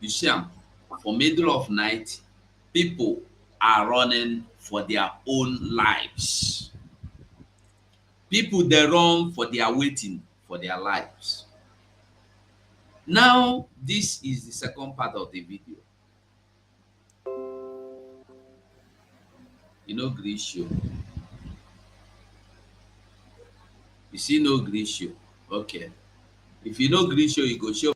You see, for middle of night, people are running for their own lives. People they run for their waiting for their lives. Now, this is the second part of the video. You know Grisho. You see no Grisho. Okay. If you know Grisho, you go show.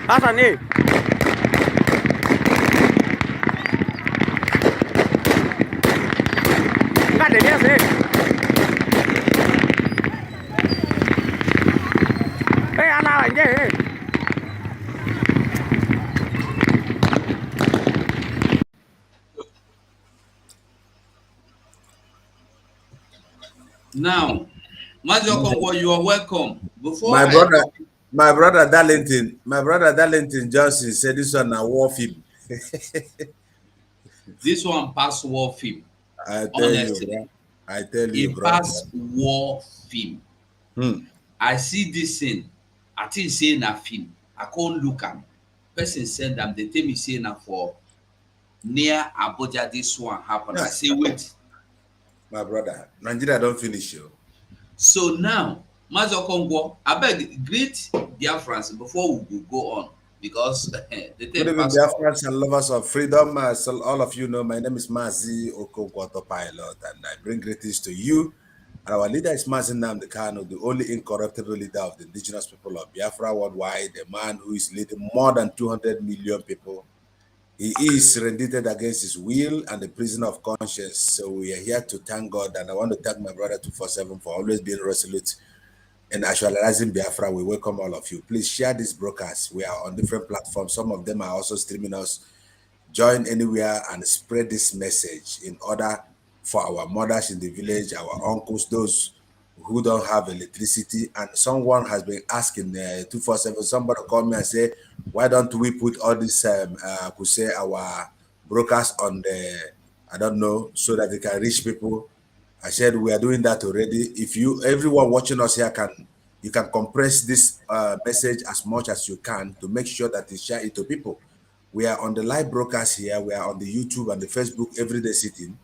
Hasan nih. Enggak ada dia sih. Anak aja. Now, Maziokongo, you are welcome. Before my brother Darlington Johnson said this one a war film. This one pass war film. I tell you, it pass war film. I see this thing. I think say na film. I can't look am. Person send them. They tell me say na for near Abuja. This one happen. I say wait. My brother, Nigeria don't finish you. So now, Maziokongo, I beg greet Biafrans before we go on because the good evening, Biafrans and lovers of freedom. So all of you know, my name is Mazi Okonkwo Pilot, and I bring greetings to you. And our leader is Mazi Nnamdi Kanu, the only incorruptible leader of the indigenous people of Biafra worldwide, a man who is leading more than 200 million people. He is rendited against his will and the prison of conscience. So we are here to thank God, and I want to thank my brother 247 for always being resolute in actualizing Biafra. We welcome all of you. Please share this broadcast. We are on different platforms. Some of them are also streaming us. Join anywhere and spread this message in order for our mothers in the village, our uncles, those who don't have electricity. And someone has been asking 247, somebody called me and say, why don't we put all this could say our broadcast on the, I don't know, so that they can reach people. I said we are doing that already. If everyone watching us here you can compress this message as much as you can to make sure that you share it to people. We are on the live broadcast here. We are on the YouTube and the Facebook everyday sitting.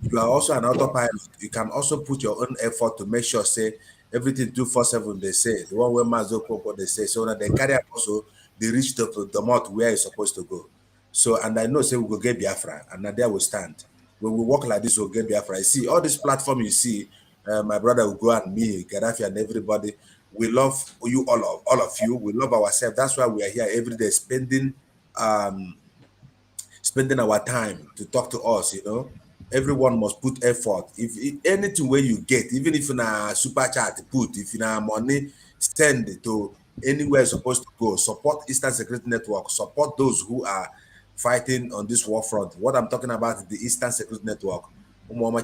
You are also an autopilot. You can also put your own effort to make sure, say, everything 247 they say, the one where Maziokongo they say, so that they carry also they reach the mouth where it's supposed to go. So, and I know say we will get Biafra, and there we stand. when we work like this, we'll get Biafra. See, all this platform you see, my brother Ugo and me, Gaddafi and everybody, we love you, all of you. We love ourselves. That's why we are here every day spending our time to talk to us, Everyone must put effort. If anything where you get, even if in a super chat put, if in a money send to anywhere you're supposed to go, support Eastern Security Network, support those who are fighting on this war front. What I'm talking about is the Eastern Security Network. I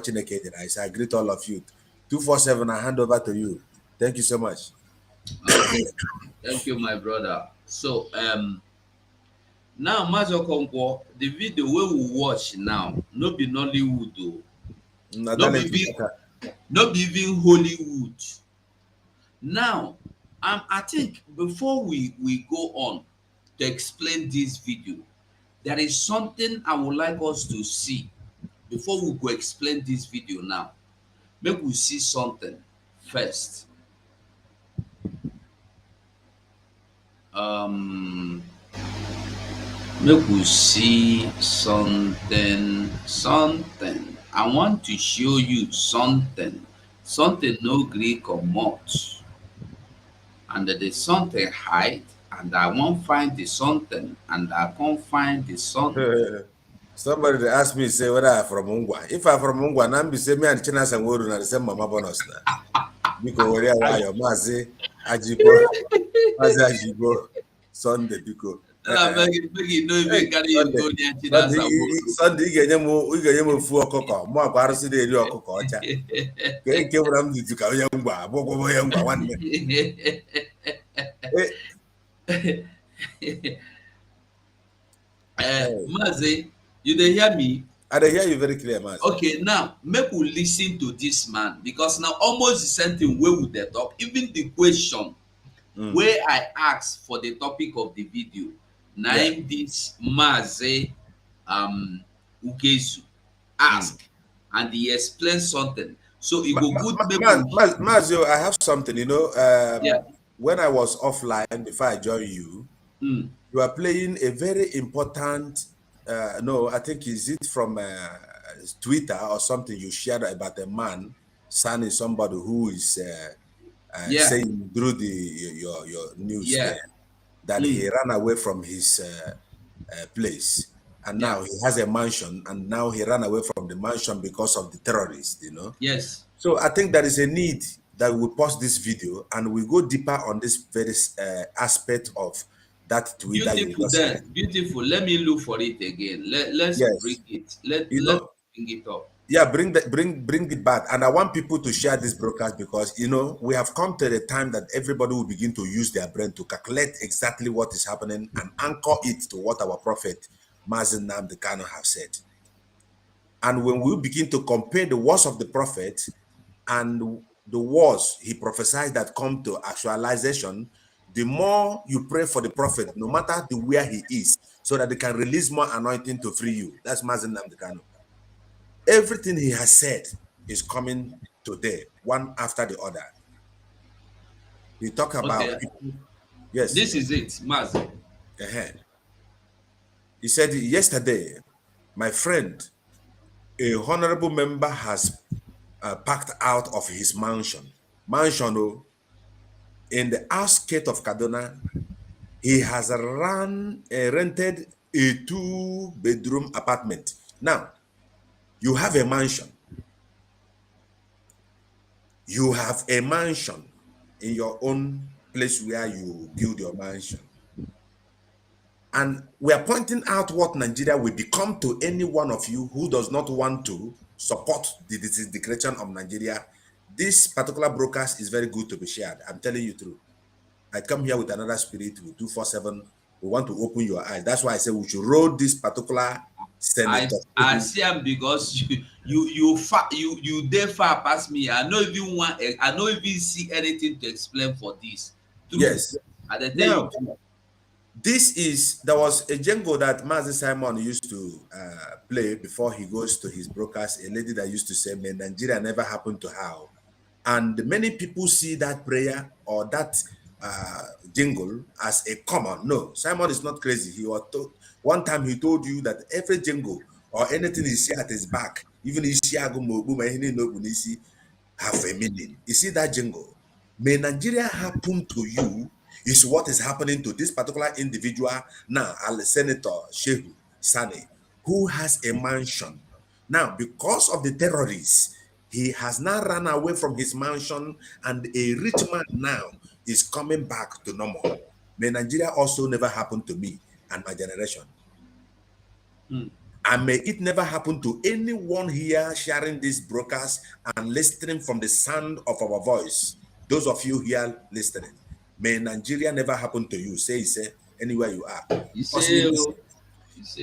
say I greet all of you. 247, I hand over to you. Thank you so much. Okay. Thank you, my brother. So now Mazo Okonkwo, the video wey we watch now, no be Nollywood o. No be even Hollywood. Now, I think before we go on to explain this video, there is something I would like us to see before we go explain this video now. Make we see something first. Make we see something. I want to show you something no gree comot, and the something hide, and I wan find the something, and I can't find the something. Somebody they asked me, say, whether I'm from Ungwa. If I'm from Ungwa, now be say me and China Sangoru na the same mama bonus na. Because where are you? Mazi Ajibo, Sunday, because. Make you no even carry you go near China's Sunday, we get him full cocoa. More parts de rio cocoa. Get them to Kayamba, Boko Yamba one Mazi, you dey hear me? I dey hear you very clear, Mazi. Okay, now make we listen to this man, because now almost the same thing wey we dey talk. Even the question wey I ask for the topic of the video, na im this Mazi Ugezu ask, and he explain something. So it go good. Mazio, I have something, when I was offline before I joined you, you are playing a very important, no, I think is it from Twitter or something you shared about a man, son is somebody who is saying through your news there that he ran away from his place. And now he has a mansion, and now he ran away from the mansion because of the terrorists, Yes. So I think there is a need that we pause this video and we go deeper on this very aspect of that tweet. Beautiful. Let me look for it again. Let's bring it. Let's bring it up. Yeah, bring it back. And I want people to share this broadcast because we have come to the time that everybody will begin to use their brain to calculate exactly what is happening and anchor it to what our prophet Mazi Nnamdi Kanu have said. And when we begin to compare the words of the prophet and the words he prophesied that come to actualization, the more you pray for the prophet, no matter where he is, so that they can release more anointing to free you. That's Mazi Nnamdi Kanu. Everything he has said is coming today, one after the other. He talk about people. Yes. This is it, Mazi. He said, yesterday, my friend, a honorable member has packed out of his mansion in the outskirts of Kaduna. He has rented a 2-bedroom apartment. Now, you have a mansion. You have a mansion in your own place where you build your mansion. And we are pointing out what Nigeria will become to any one of you who does not want to support the disintegration of Nigeria. This particular broadcast is very good to be shared. I'm telling you true. I come here with another spirit with 247. We want to open your eyes. That's why I say we should roll this particular senator. I see him because you dey far past me. I don't even see anything to explain for this. True. Yes. Now, there was a jingle that Mazi Simon used to play before he goes to his broadcast, a lady that used to say, "May Nigeria never happen to her." And many people see that prayer or that jingle as a common. No, Simon is not crazy. He was one time he told you that every jingle or anything you see at his back, even if you have a meaning. You see that jingle? May Nigeria happen to you is what is happening to this particular individual now, Senator Shehu Sani, who has a mansion. Now, because of the terrorists, he has now run away from his mansion, and a rich man now is coming back to normal. May Nigeria also never happen to me and my generation. And may it never happen to anyone here sharing this broadcast and listening from the sound of our voice. Those of you here listening, may Nigeria never happen to you. Say anywhere you are. You say,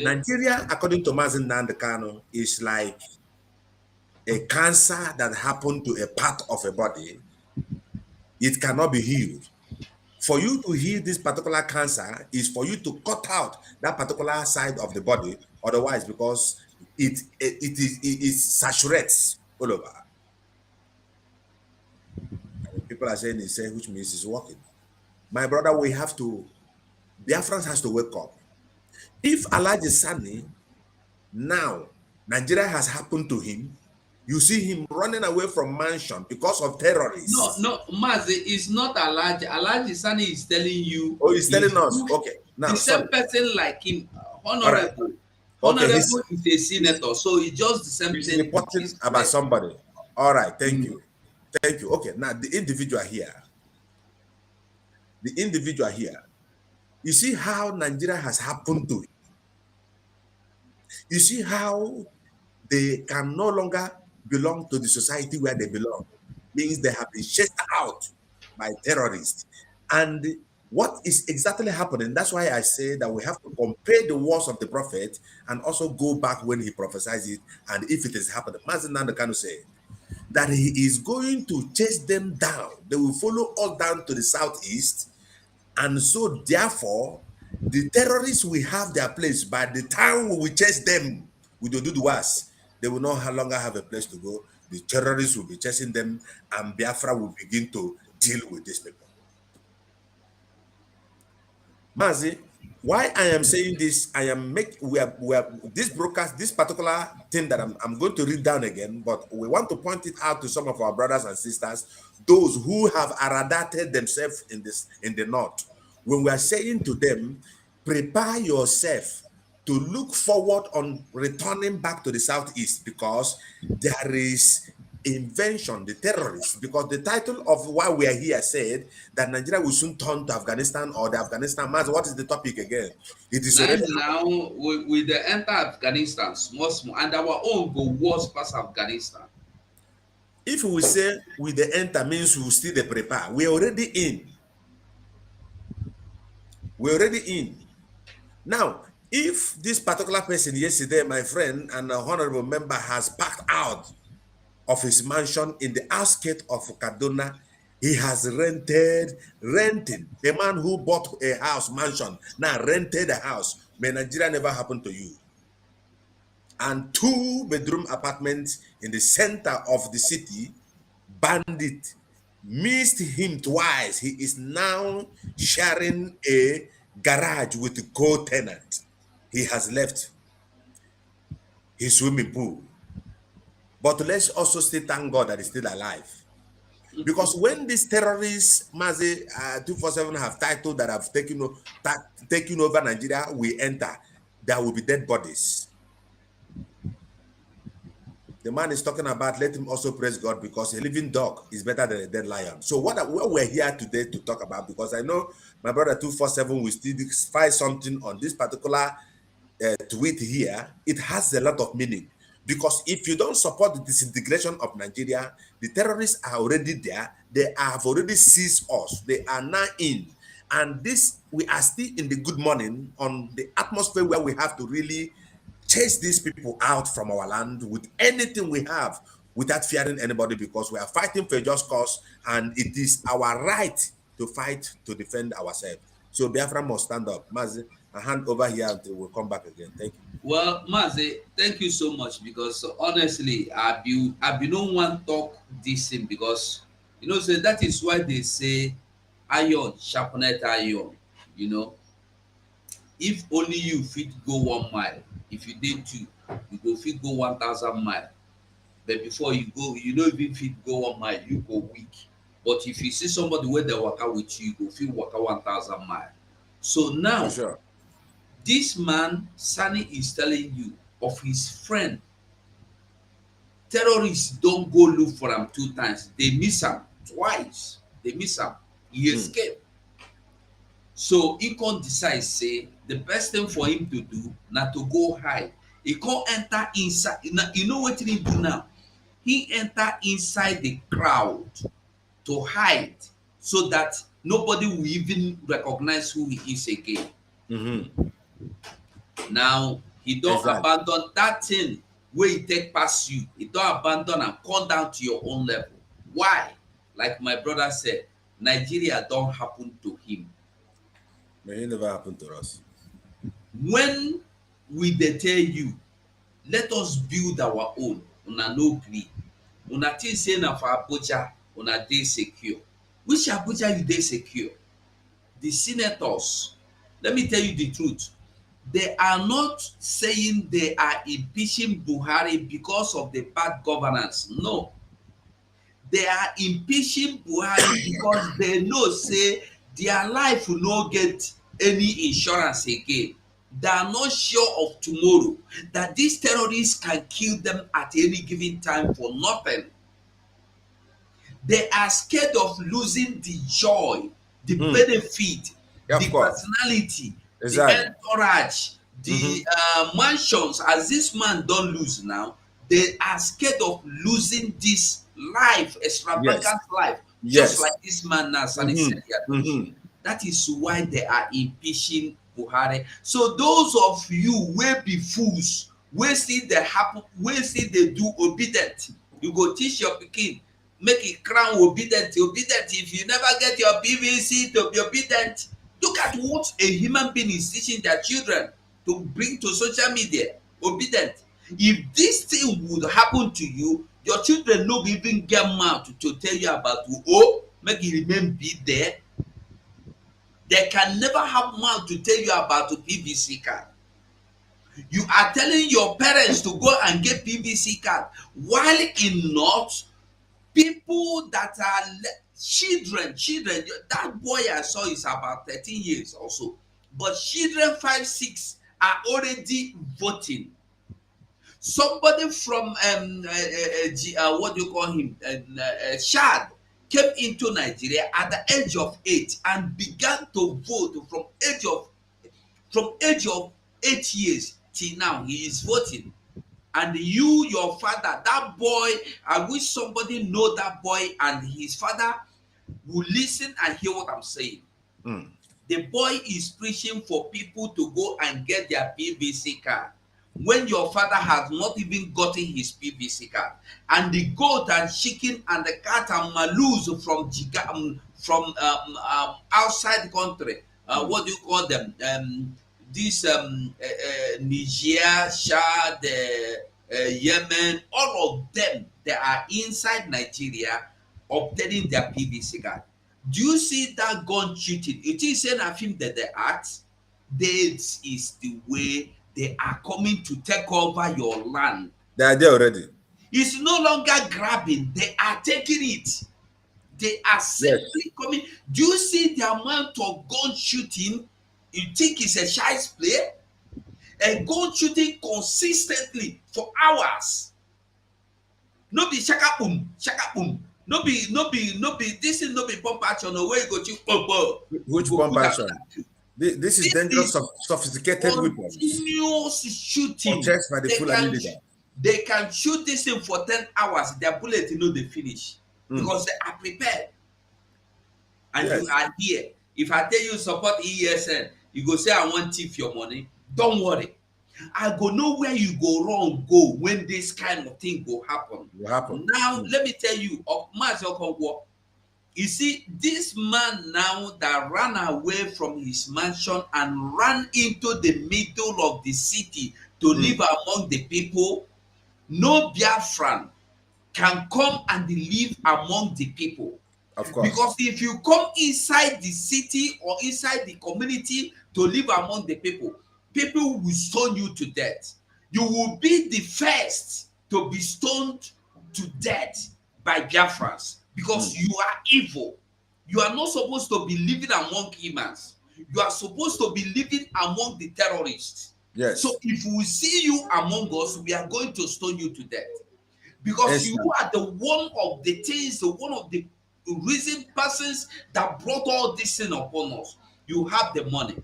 Nigeria, according to Mazen Nandekano, is like a cancer that happened to a part of a body. It cannot be healed. For you to heal this particular cancer is for you to cut out that particular side of the body. Otherwise, because it saturates all over. People are saying it's which means it's working. My brother, Biafrans has to wake up. If Alhaji Sani, now Nigeria has happened to him, you see him running away from mansion because of terrorists. No, Mazi, it's not Alhaji Sani is telling you. Oh, he's telling us. Okay. Now, the same person like him, honorable. Right. Honorable is a senator, so it's just the same thing. Reporting about somebody. All right, thank you. Thank you. Okay, now the individual here. You see how Nigeria has happened to him. You see how they can no longer belong to the society where they belong. Means they have been chased out by terrorists. And what is exactly happening? That's why I say that we have to compare the words of the prophet and also go back when he prophesies it. And if it is happening, Mazen Nandekano said that he is going to chase them down. They will follow us down to the southeast. And so therefore, the terrorists will have their place. By the time we will chase them, we will do the worst. They will no longer have a place to go. The terrorists will be chasing them, and Biafra will begin to deal with these people. Mazi, why I am saying this, we are this broadcast, this particular thing that I'm going to read down again, but we want to point it out to some of our brothers and sisters, those who have aradated themselves in the north. When we are saying to them, prepare yourself to look forward on returning back to the southeast, because there is invention, the terrorists, because the title of why we are here said that Nigeria will soon turn to Afghanistan, or the Afghanistan mass. What is the topic again? It is now we the enter Afghanistan small, and our own go worse past Afghanistan. If we say with the enter means we will still the prepare, we're already in. We're already in. Now, if this particular person yesterday, my friend and a honorable member, has packed out of his mansion in the outskirts of Kaduna, he has renting. A man who bought a house, mansion, now rented a house. May Nigeria never happen to you. And 2-bedroom apartments in the center of the city, bandit missed him twice. He is now sharing a garage with a co-tenant. He has left his swimming pool. But let's also still thank God that he's still alive. Because when these terrorists, Mazi 247 have titled that have taken over Nigeria, we enter, there will be dead bodies. The man is talking about, let him also praise God, because a living dog is better than a dead lion. So what we're here today to talk about, because I know my brother 247 will still find something on this particular tweet here. It has a lot of meaning, because if you don't support the disintegration of Nigeria, the terrorists are already there. They have already seized us. They are now in. And we are still in the good morning, on the atmosphere where we have to really chase these people out from our land with anything we have, without fearing anybody, because we are fighting for a just cause, and it is our right to fight to defend ourselves. So Biafra must stand up. Mazi, I hand over here until we come back again. Thank you. Well, Mazi, thank you so much, because honestly, I've been no one talk this thing, because so that is why they say iron sharpeneth iron. If only you fit go 1 mile, if you did 2, you go fit go 1,000 miles. But before you go, you no even fit go 1 mile, you go weak. But if you see somebody wey dey waka with you, you go fit waka 1,000 miles. So For now, sure. this man Sani is telling you of his friend. Terrorists don go look for am 2 times. They miss am twice. They miss am. He escape. So he come decide say the best thing for him to do na to go hide. He come enter inside. You know wetin he do now? He enter inside the crowd to hide so that nobody will even recognize who he is again. Now he don abandon that thing wey he take pass you. He don abandon am come down to your own level. Why? Like my brother said, Nigeria don happen to him. May it never happen to us. When we dey tell you, let us build our own, una no gree. Una think say na for Abuja una dey secure. Which Abuja you dey secure? The senators, let me tell you the truth, they are not saying they are impeaching Buhari because of the bad governance. No. They are impeaching Buhari because they know say their life will not get any insurance again. They are not sure of tomorrow, that these terrorists can kill them at any given time for nothing. They are scared of losing the joy, the benefit, the personality, the entourage, the mansions. As this man don't lose now, they are scared of losing this life, extravagant life, just like this man now, Sani said. That is why they are impeaching Buhari. So those of you wey be fools, wey see dey happen, wey see dey do obedient, you go teach your pikin make e crown obedient. If you never get your PVC to be obedient, look at what a human being is teaching their children to bring to social media. Obedient. If this thing would happen to you, your children no go even get mouth to tell you about make e remain be there. They can never have mouth to tell you about the PVC card. You are telling your parents to go and get PVC card, while in North, people that are children, that boy I saw is about 13 years also, but children 5, 6 are already voting. Somebody from what do you call him, Chad, came into Nigeria at the age of 8 and began to vote from age of 8 years till now. He is voting. And you, your father, that boy, I wish somebody know that boy and his father will listen and hear what I'm saying. The boy is preaching for people to go and get their PVC card when your father has not even gotten his PVC card. And the goat and chicken and the cat and malus from outside the country, what do you call them? This Niger, Chad, Yemen, all of them, they are inside Nigeria obtaining their PVC card. Do you see that gun cheating? It is saying a film that they act. This is the way they are coming to take over your land. They are there already. It's no longer grabbing, they are taking it. They are simply coming. Do you see the amount of gun shooting? You think it's a child's play? A gun shooting consistently for hours. No be shaka boom. No be this is no be pump action or where you go to Which pump action? This is dangerous, sophisticated weapons. Continuous shooting. Purchased by the Fulani leader. They can shoot this thing for 10 hours. Their bullet, they finish because they are prepared. And you are here. If I tell you support ESN, you go say I want thief your money. Don't worry. I go know where you go wrong go when this kind of thing go happen. Now, let me tell you, you see, this man now that ran away from his mansion and ran into the middle of the city to live among the people, no Biafran can come and live among the people. Of course. Because if you come inside the city or inside the community to live among the people, people will stone you to death. You will be the first to be stoned to death by Biafrans because you are evil. You are not supposed to be living among humans. You are supposed to be living among the terrorists. Yes. So if we see you among us, we are going to stone you to death. Because you are the one of the things, the one of the reason persons that brought all this sin upon us. You have the money.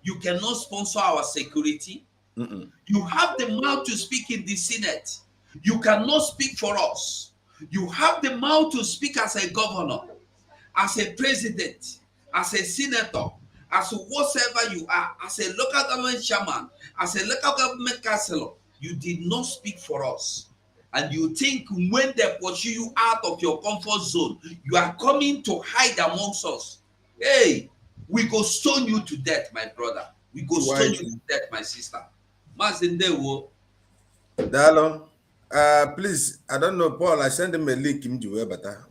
You cannot sponsor our security. You have the mouth to speak in the Senate. You cannot speak for us. You have the mouth to speak as a governor, as a president, as a senator, as whatever you are, as a local government chairman, as a local government councillor. You did not speak for us. And you think when they pursue you out of your comfort zone, you are coming to hide amongst us. Hey, we go stone you to death, my brother. We go stone you to death, my sister. Mazindewo. Dalo, please, I don't know, Paul. I sent him a link.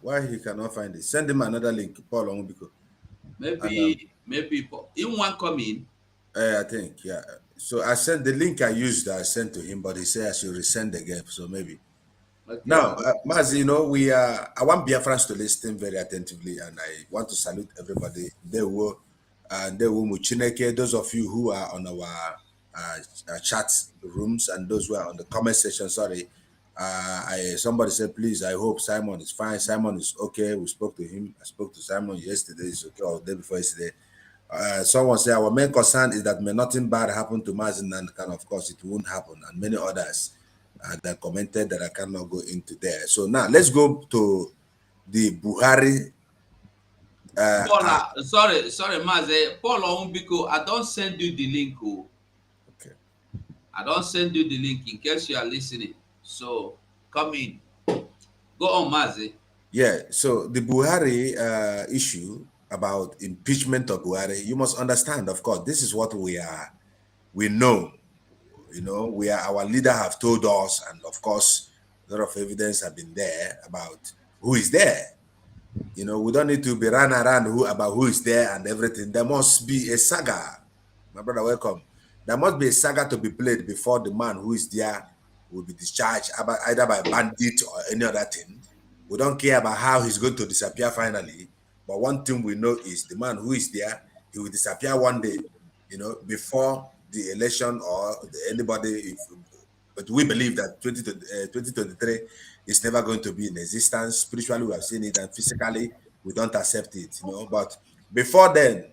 Why he cannot find it? Send him another link, Paul Onwubiko. Maybe in one coming. I think, yeah. So I sent the link I used. I sent to him, but he said I should resend again. So maybe. Okay. Now, Mazi, you know, I want Biafrans to listen very attentively, and I want to salute everybody. Those of you who are on our chat rooms and those who are on the comment section. Sorry, somebody said, please, I hope Simon is fine. Simon is okay. We spoke to him. I spoke to Simon yesterday. It's okay, or the day before yesterday. Someone said our main concern is that may nothing bad happen to Mazin, and of course it won't happen, and many others that commented that I cannot go into there. So now let's go to the Buhari. Sorry, Maze. Paul Onwubiko, I don't send you the link. Okay. I don't send you the link in case you are listening. So come in. Go on, Maze. Yeah. So the Buhari issue about impeachment of Buhari, you must understand. Of course, this is what we are. We know. You know, our leader have told us, and of course, a lot of evidence have been there about who is there. You know, we don't need to be run around about who is there and everything. There must be a saga. My brother, welcome. There must be a saga to be played before the man who is there will be discharged either by bandit or any other thing. We don't care about how he's going to disappear finally. But one thing we know is the man who is there, he will disappear one day, you know, before the election or anybody. But we believe that 2023 is never going to be in existence. Spiritually, we have seen it, and physically, we don't accept it, you know. But before then,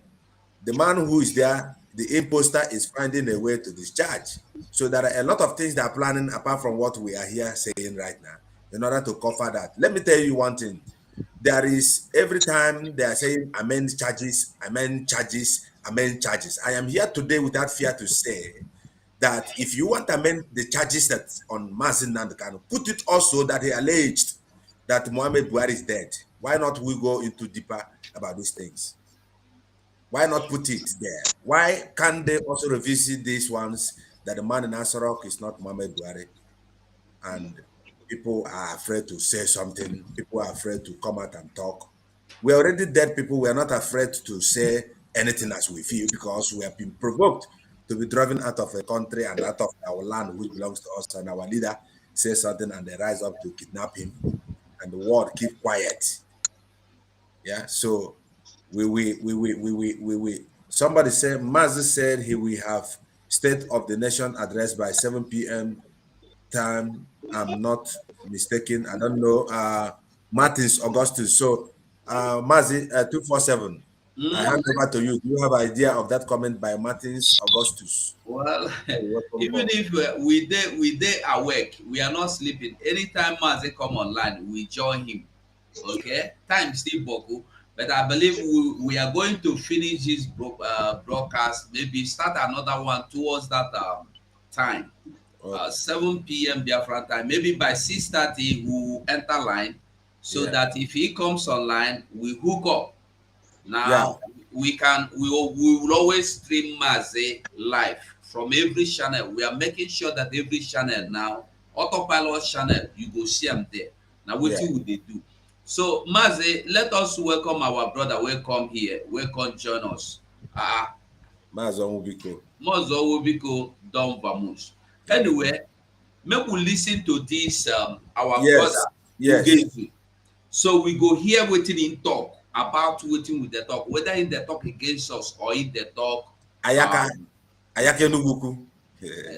the man who is there, the imposter, is finding a way to discharge. So there are a lot of things that are planning apart from what we are here saying right now in order to cover that. Let me tell you one thing. There is, every time they are saying amend charges, amend charges, amend charges. I am here today without fear to say that if you want to amend the charges that's on Mazin Nandekano, put it also that he alleged that Mohamed Buhari is dead. Why not we go into deeper about these things? Why not put it there? Why can't they also revisit these ones that the man in Asarok is not Mohamed Buhari? And people are afraid to say something. People are afraid to come out and talk. We're already dead people. We're not afraid to say anything as we feel because we have been provoked to be driven out of a country and out of our land which belongs to us, and our leader says something and they rise up to kidnap him and the world keep quiet. Yeah, so somebody said, Mazi said he will have State of the Nation address by 7 p.m. time. I'm not mistaken. I don't know. Martins Augustus. So Mazi 247. I hand over to you. Do you have an idea of that comment by Martins Augustus? Well, even if we they awake, we are not sleeping. Anytime Mazi come online, we join him. Okay, time still boku, but I believe we are going to finish this broadcast. Maybe start another one towards that time. Okay. 7 p.m. Biafran time. Maybe by 6:30 we'll enter line, so that if he comes online, we hook up. Now we will always stream Mazi live from every channel. We are making sure that every channel now, autopilot channel, you go see them there. Now what will they do? So Mazi, let us welcome our brother. Welcome here. Welcome join us. Mazi Onwubiko. Mazi Onwubiko, Don Vamus. Anyway, make we listen to this our Yes, brother yes. Ugezu. So we go hear wetin him talk about wetin we dey talk, whether him dey talk against us or him dey talk. Ayaka Nubuku.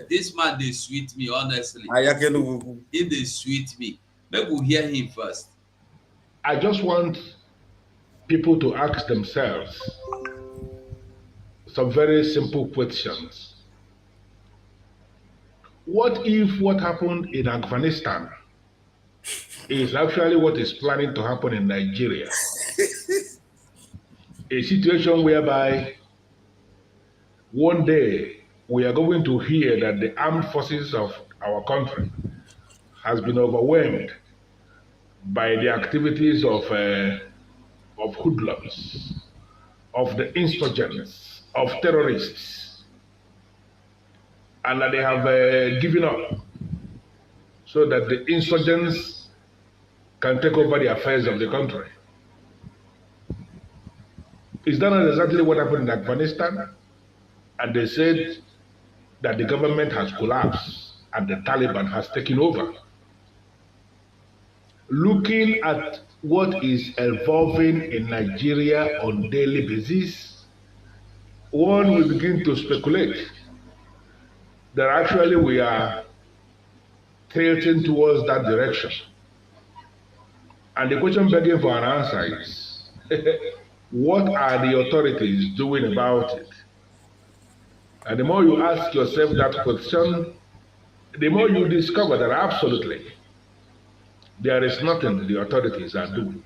This man dey sweet me honestly. Ayaka Nubuku. He dey sweet me. Make we hear him first. I just want people to ask themselves some very simple questions. What if what happened in Afghanistan is actually what is planning to happen in Nigeria? A situation whereby one day we are going to hear that the armed forces of our country has been overwhelmed by the activities of hoodlums, of the insurgents, of terrorists, and that they have given up so that the insurgents can take over the affairs of the country. Is that not exactly what happened in Afghanistan? And they said that the government has collapsed and the Taliban has taken over. Looking at what is evolving in Nigeria on a daily basis, one will begin to speculate that actually we are tilting towards that direction. And the question begging for an answer is, what are the authorities doing about it? And the more you ask yourself that question, the more you discover that absolutely there is nothing the authorities are doing.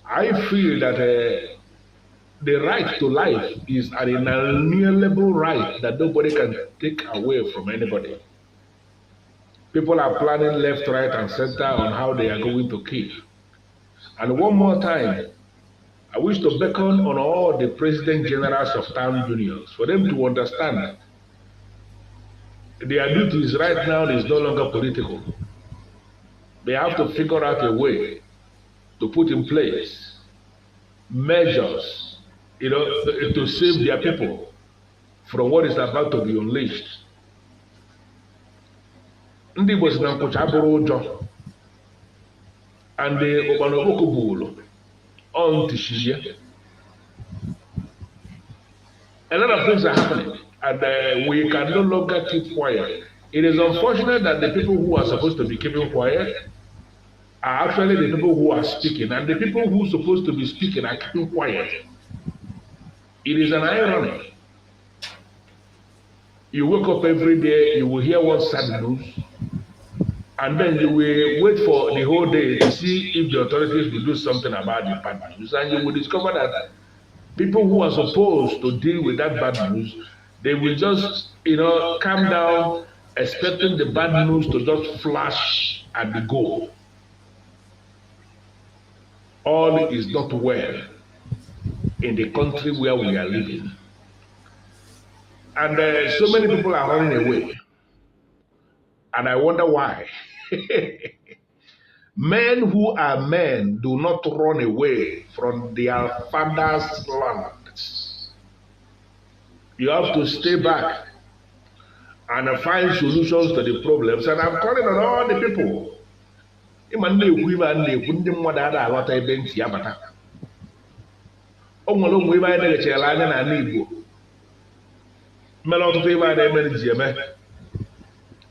I feel that the right to life is an inalienable right that nobody can take away from anybody. People are planning left, right, and center on how they are going to kill. And one more time, I wish to beckon on all the president generals of town unions for them to understand their duties right now is no longer political. They have to figure out a way to put in place measures, to save their people from what is about to be unleashed. Ndị Igbo si na nkwụcha abụrụ ụjọ, and the Obanoboko Bulo on Tishia. A lot of things are happening, and we can no longer keep quiet. It is unfortunate that the people who are supposed to be keeping quiet are actually the people who are speaking, and the people who are supposed to be speaking are keeping quiet. It is an irony. You wake up every day, you will hear one sad news, and then you will wait for the whole day to see if the authorities will do something about the bad news, and you will discover that people who are supposed to deal with that bad news, they will just, calm down, expecting the bad news to just flash and be go. All is not well in the country where we are living. And so many people are running away. And I wonder why. Men who are men do not run away from their father's land. You have to stay back and find solutions to the problems. And I'm calling on all the people.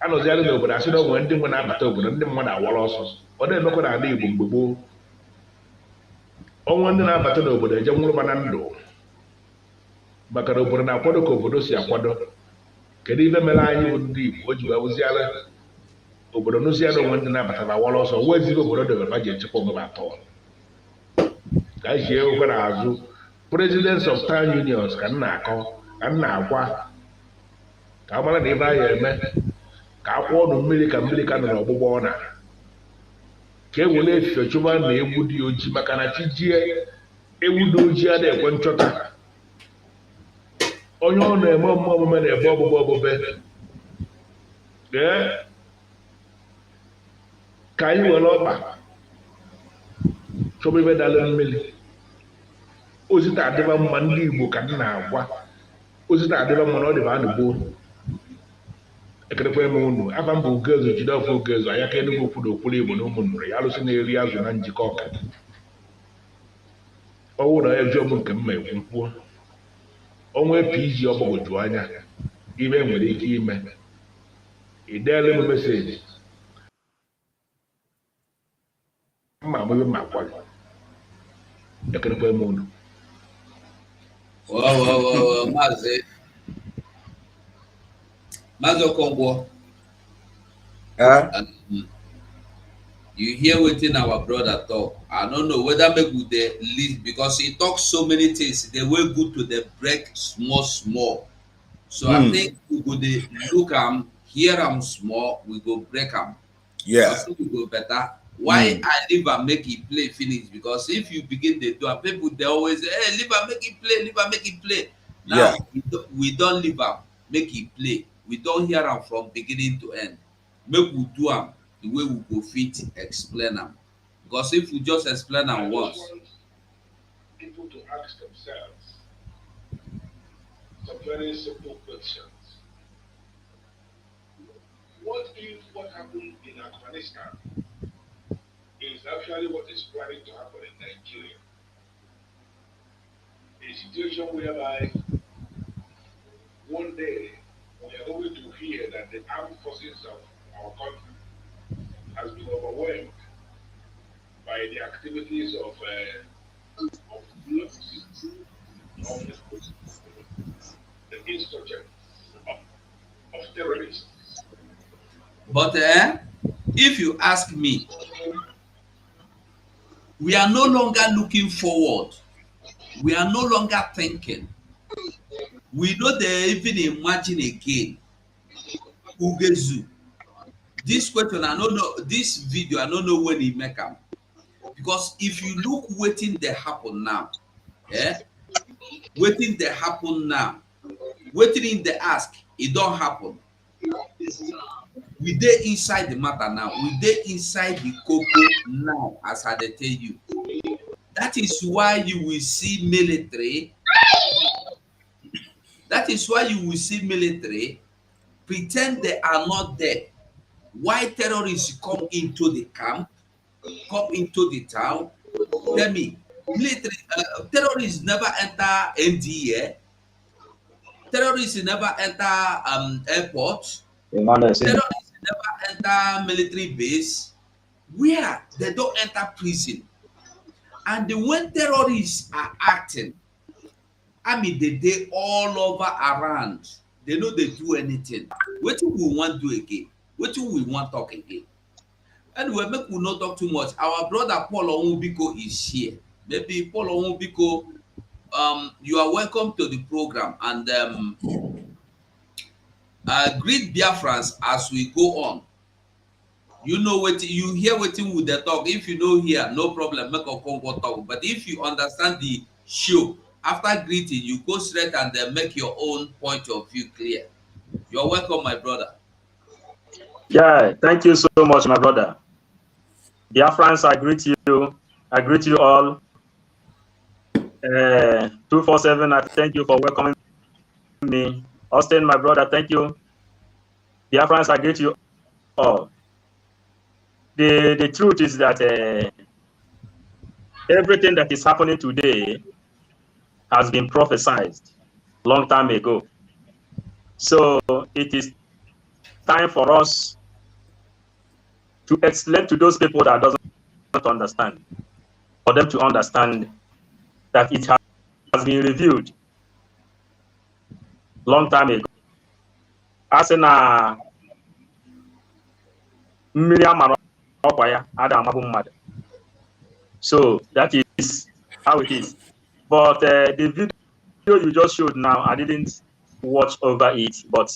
Anọziarị n'obodo asị na onwe ndị nwe na-abata obodo ndị mmadụ awara ọsọ ọ na-emekwa n'ala Igbo mgbe gboo ọnwa ndị na-abata n'obodo eje nwụrụ na ndụ maka na obodo na-akwado ka obodo si akwado. Kedu ife mere anyị bụ ndị Igbo o ji wee wụziara obodo n'ụziara onwe ndị na-abata na awara ọsọ nwa ezigbo obodo debeba ji echekwa onwe atọ ka anyị jie okwe n'azụ presidents of town unions ka m na-akọ ka m na-agwa ka a mara na ebe anyị eme ka akwụ ọnụ mmiri ka nọ n'ọgbụgbọ ọna ka e were efife chụba na egwu dị ojii maka na chi jie ewu dị ojii a na-ekwe nchọta onye ọ na-eme omume na-ebe ọbụbe ka anyị were ọkpa chọba ebe dala mmiri ozita adịba mma ndị Igbo ka m na-agwa ozi na-adịba mma na ọ dịba a na-egbo ekerekwa eme unu aba mba Ugezu jide ọfụ Ugezu anya ka Enugu kwuru okwuru Igbo na ụmụ nnụrụ ya alụsị na-eri azụ na njikọ ọka ọnwụ na ejọ m nke mma ekwu kwuo ọnwa PG ọgbagwoju anya ibe nwere ike ime ideela m meseji mma amụbe ma kwalụ ekerekwa eme unu Mazi Okongwo, you hear wetin our brother talk. I don't know whether make we dey lead because he talk so many things. They wey good to the break small. So I think we go dey look am, hear am small, we go break am. Yeah. I think we go better. Why I leave am make e play finish? Because if you begin dey do am, people dey always say, "Hey, leave am make e play, leave am make e play." Now we don leave am make e play. We don hear am from beginning to end. Make we do am the way we go fit explain am. Because if we just explain am once, people to ask themselves some very simple questions. What if what happened in Afghanistan is actually what is planning to happen in Nigeria? A situation whereby one day we are going to hear that the armed forces of our country has been overwhelmed by the activities of the insurgents, of terrorists. But if you ask me, we are no longer looking forward. We are no longer thinking. We no dey even imagine again. Ugezu. This question, I don't know, this video, I don't know when he make am. Because if you look wetin dey happen now, wetin dey happen now, wetin in dey ask, e don happen. We dey inside the matter now. We dey inside the cocoa now, as I dey tell you. That is why you will see military. That is why you will see military pretend they are not there. Why terrorists come into the camp, come into the town? Tell me, military terrorists never enter NDA. Terrorists never enter airport. Terrorists never enter military base. Where they don't enter prison. And when terrorists are acting, I mean, they all over around. They know they do anything. What do we want to do again? What do we want to talk again? Anyway, make we not talk too much. Our brother Paul Onwubiko is here. Maybe Paul Onwubiko, you are welcome to the program, and greet Biafrans as we go on. You know what you hear wetin we dey talk. If you know here, no problem, make Okongwo talk. But if you understand the show, after greeting, you go straight and then make your own point of view clear. You're welcome, my brother. Yeah, thank you so much, my brother. Biafrans, I greet you. I greet you all. 247, I thank you for welcoming me. Austin, my brother, thank you. Biafrans, I greet you all. The truth is that everything that is happening today has been prophesied long time ago. So it is time for us to explain to those people that doesn't understand, for them to understand that it has been revealed long time ago. As in so that is how it is. But the video you just showed now, I didn't watch over it, but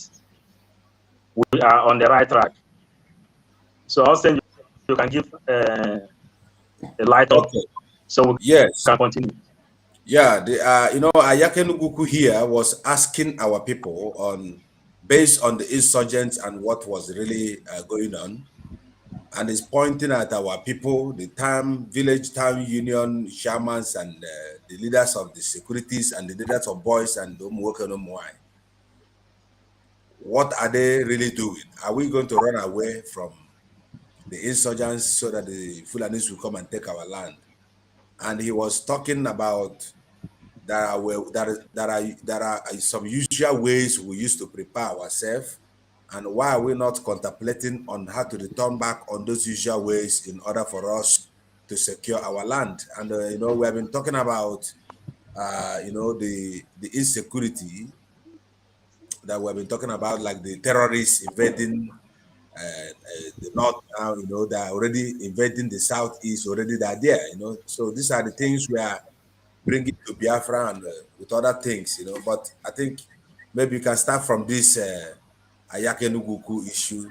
we are on the right track. So Austin, you can give a light up, so we can continue. Yeah, Ayake Nuguku here was asking our people based on the insurgents and what was really going on, and is pointing at our people, the village town union shamans and the leaders of the securities and the leaders of boys and the Umuwoke no Moai. what are they really doing? Are we going to run away from the insurgents so that the Fulanis will come and take our land? And he was talking about there are some usual ways we used to prepare ourselves, and why are we not contemplating on how to return back on those usual ways in order for us to secure our land? And you know, we have been talking about you know, the insecurity that we have been talking about, like the terrorists invading the north now. You know, they are already invading the southeast. Already they are there. You know, so these are the things we are bring it to Biafra and with other things, you know. But I think maybe you can start from this Ayake Nuguku issue,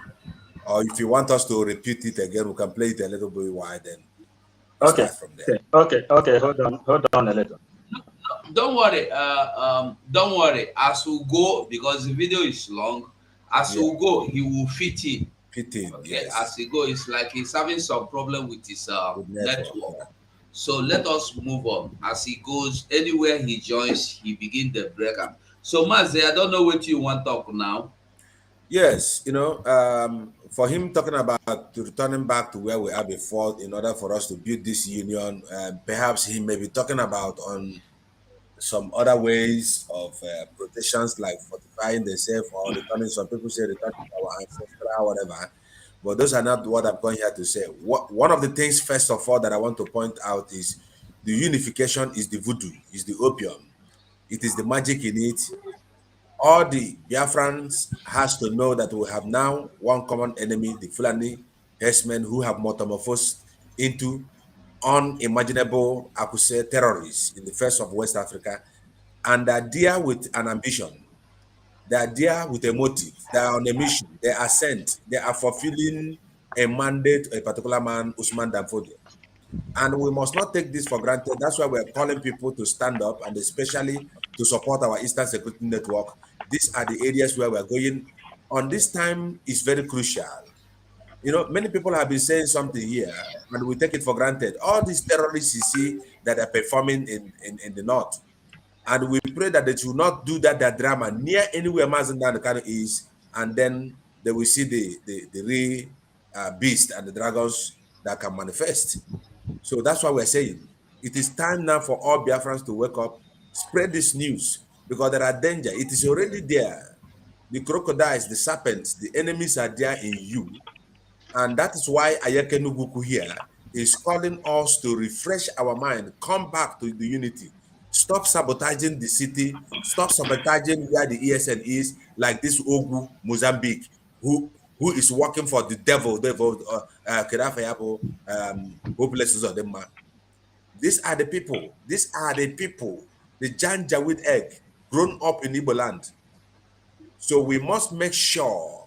or if you want us to repeat it again, we can play it a little bit wide, then we Okay. start from there. Okay. Hold on a little. Don't worry. Don't worry. As we go, because the video is long. As we go, he will fit in. Fit in, Okay. yes. As he go, it's like he's having some problem with his With network. yeah. So let us move on. As he goes, anywhere he joins, he begin the break up. So Mazi, I don't know what you want to talk now. Yes, you know, for him talking about returning back to where we are before in order for us to build this union, perhaps he may be talking about on some other ways of protections like fortifying themselves or returning. Some people say returning to our ancestral, whatever. But those are not what I'm going here to say. One of the things, first of all, that I want to point out is the unification is the voodoo, is the opium. It is the magic in it. All the Biafrans has to know that we have now one common enemy, the Fulani herdsmen who have metamorphosed into unimaginable, I could say, terrorists in the first of West Africa, and they are there with an ambition. They are there with a motive. They are on a mission. They are sent. They are fulfilling a mandate, a particular man, Usman Danfodio. And we must not take this for granted. That's why we're calling people to stand up and especially to support our Eastern Security Network. These are the areas where we're going. On this time is very crucial. You know, many people have been saying something here, and we take it for granted. All these terrorists you see that are performing in the north, and we pray that they should not do that drama near anywhere Mazindan Kano is, and then they will see the real beast and the dragons that can manifest. So that's why we're saying it is time now for all Biafrans to wake up, spread this news, because there are danger. It is already there. The crocodiles, the serpents, the enemies are there in you. And that is why Ayeke Nuguku here is calling us to refresh our mind, come back to the unity, stop sabotaging the city, stop sabotaging where the ESN is, like this Ogu, Mozambique, who is working for the devil, hopeless of them. These are the people, the Janjaweed egg, grown up in Igbo land. So we must make sure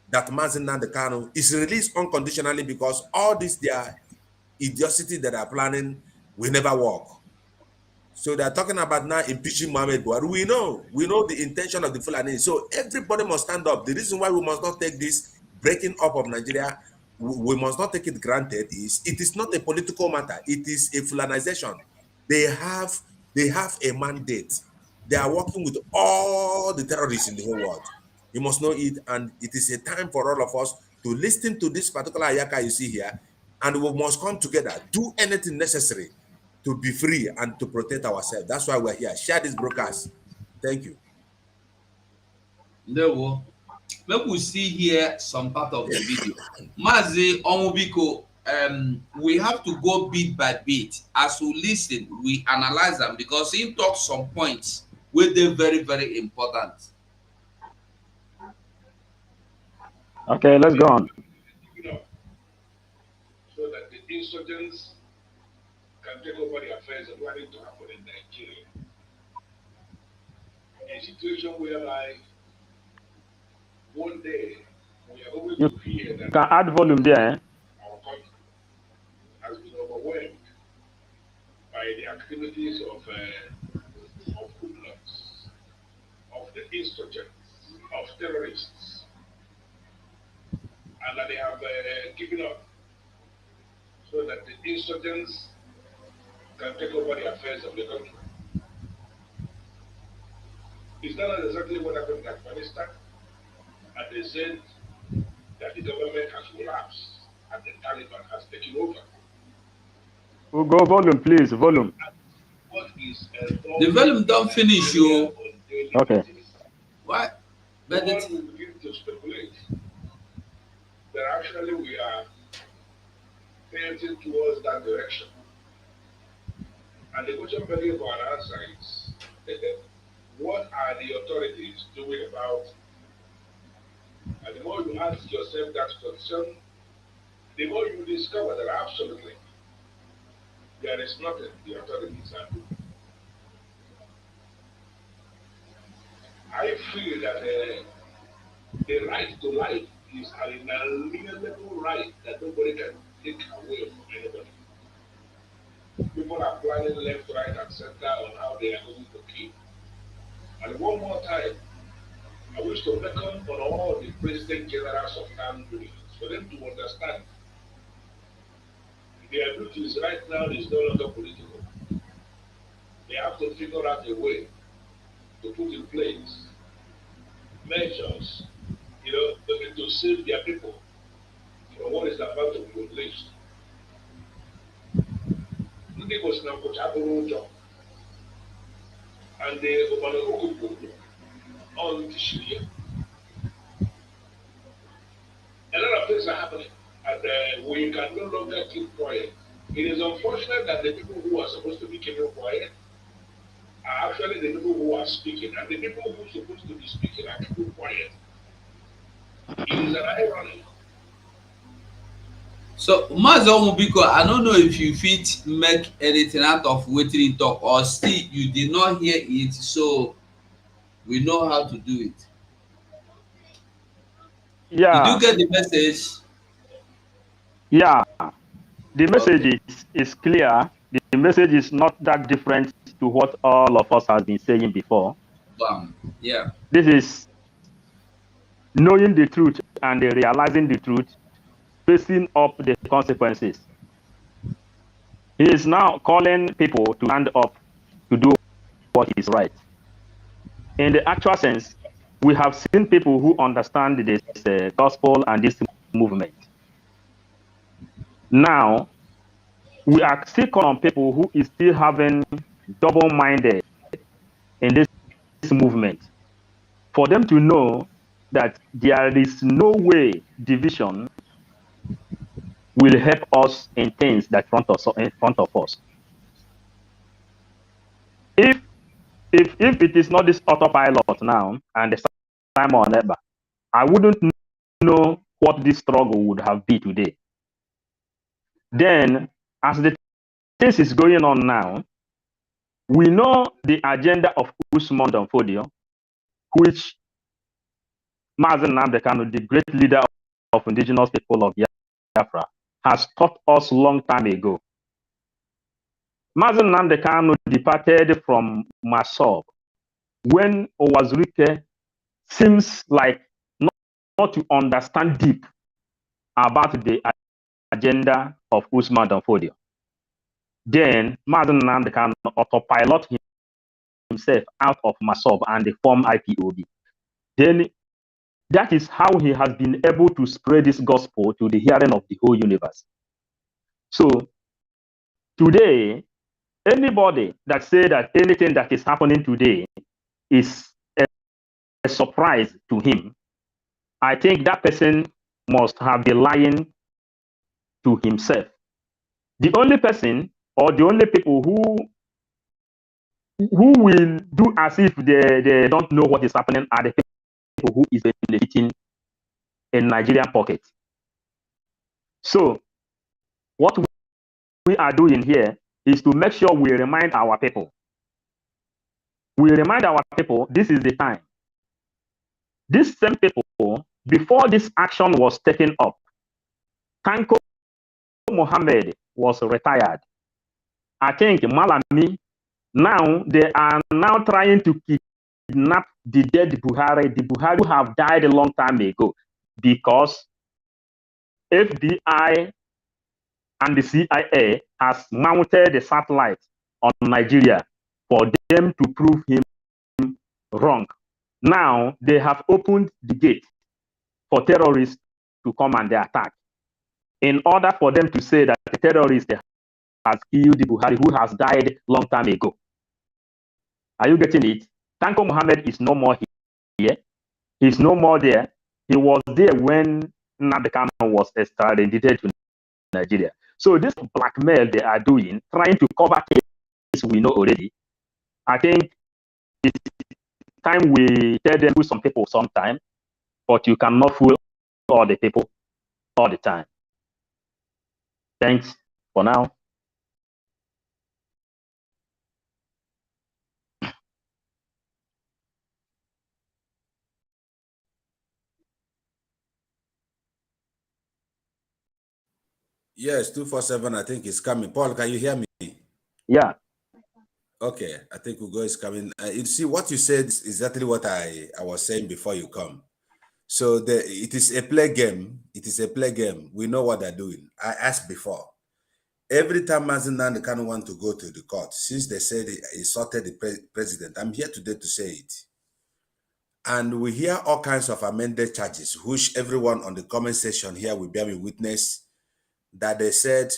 that Mazen Kanu is released unconditionally, because all this their idiocy that are planning will never work. So they're talking about now impeaching Mohammed Buhari. We know the intention of the Fulani. So everybody must stand up. The reason why we must not take this breaking up of Nigeria, we must not take it granted, is it is not a political matter. It is a Fulanization. They have a mandate. They are working with all the terrorists in the whole world. You must know it, and it is a time for all of us to listen to this particular Ayaka you see here, and we must come together, do anything necessary to be free and to protect ourselves. That's why we're here. Share this broadcast. Thank you. No, make we see here some part of the video. Mazi Omubiko, we have to go bit by bit. As we listen, we analyze them, because he talks some points where they're very, very important. Okay, let's go on. So that the insurgents can take over the affairs of what is to happen in Nigeria. A situation whereby one day we are going to hear that you can add volume there. our country has been overwhelmed by the activities of hoodlums, of the insurgents, of terrorists, and that they have given up so that the insurgents can take over the affairs of the country. Is that not exactly what happened in Afghanistan? And they said that the government has collapsed and the Taliban has taken over. We'll go volume, please, volume. What is The volume don't finish, you. Okay. What? No But one will begin to speculate that actually we are painting towards that direction. And the question begging for an answer is, what are the authorities doing about it? And the more you ask yourself that question, the more you discover that absolutely there is nothing the authorities are doing. I feel that the right to life is an inalienable right that nobody can take away from anybody. People are planning left, right, and center on how they are going to kill. And one more time, I wish to welcome on all the president generals of armed units for them to understand their duties right now is no longer political. They have to figure out a way to put in place measures, to save their people from what is about to be unleashed. Ndị Igbo si na nkwụcha abụrụ ụjọ and on Tishiria. A lot of things are happening, and we can no longer keep quiet. It is unfortunate that the people who are supposed to be keeping quiet are actually the people who are speaking, and the people who are supposed to be speaking are keeping quiet. It is an irony. So, Mazo Mubiko, I don't know if you fit make anything out of wetin you talk, or still you did not hear it, so we know how to do it. Yeah. Did you get the message? Yeah. The message is clear. The message is not that different to what all of us have been saying before. Yeah. This is knowing the truth and realizing the truth, facing up the consequences. He is now calling people to stand up to do what is right. In the actual sense, we have seen people who understand this gospel and this movement. Now, we are still calling on people who is still having double-minded in this movement, for them to know that there is no way division will help us in things that in front of us. If it is not this autopilot now and the Simon Eber, I wouldn't know what this struggle would have been today. Then, as the things is going on now, we know the agenda of Usman Danfodio, which Mazen Nnamdi Kanu, the great leader of indigenous people of Biafra, has taught us long time ago. Mazen Nnamdi Kanu departed from Masob when Owazurike seems like not to understand deep about the agenda of Usman Danfodio. Then Mazen Nnamdi Kanu autopilot himself out of Masob and they form IPOB. Then that is how he has been able to spread this gospel to the hearing of the whole universe. So today, anybody that say that anything that is happening today is a surprise to him, I think that person must have been lying to himself. The only person or the only people who will do as if they don't know what is happening are the people who is benefiting in Nigerian pocket. So what we are doing here is to make sure we remind our people. We remind our people this is the time. These same people, before this action was taken up, Tanko Mohammed was retired. I think Malami, now they are now trying to kidnap the dead Buhari, the Buhari who have died a long time ago, because FBI and the CIA has mounted a satellite on Nigeria for them to prove him wrong. Now they have opened the gate for terrorists to come and they attack. In order for them to say that the terrorist has killed Buhari, who has died long time ago. Are you getting it? Tanko Muhammad is no more here. He's no more there. He was there when Nnamdi Kanu was extradited to Nigeria. So this blackmail they are doing, trying to cover case we know already, I think it's time we tell them with some people sometime, but you cannot fool all the people all the time. Thanks for now. Yes, 247, I think is coming. Paul, can you hear me? Yeah. Okay, I think Ugo is coming. You see, what you said is exactly what I was saying before you come. So it is a play game. It is a play game. We know what they're doing. I asked before. Every time Mazen Nnamdi Kanu want to go to the court, since they said he insulted the president, I'm here today to say it. And we hear all kinds of amended charges, which everyone on the comment section here will bear me witness that they said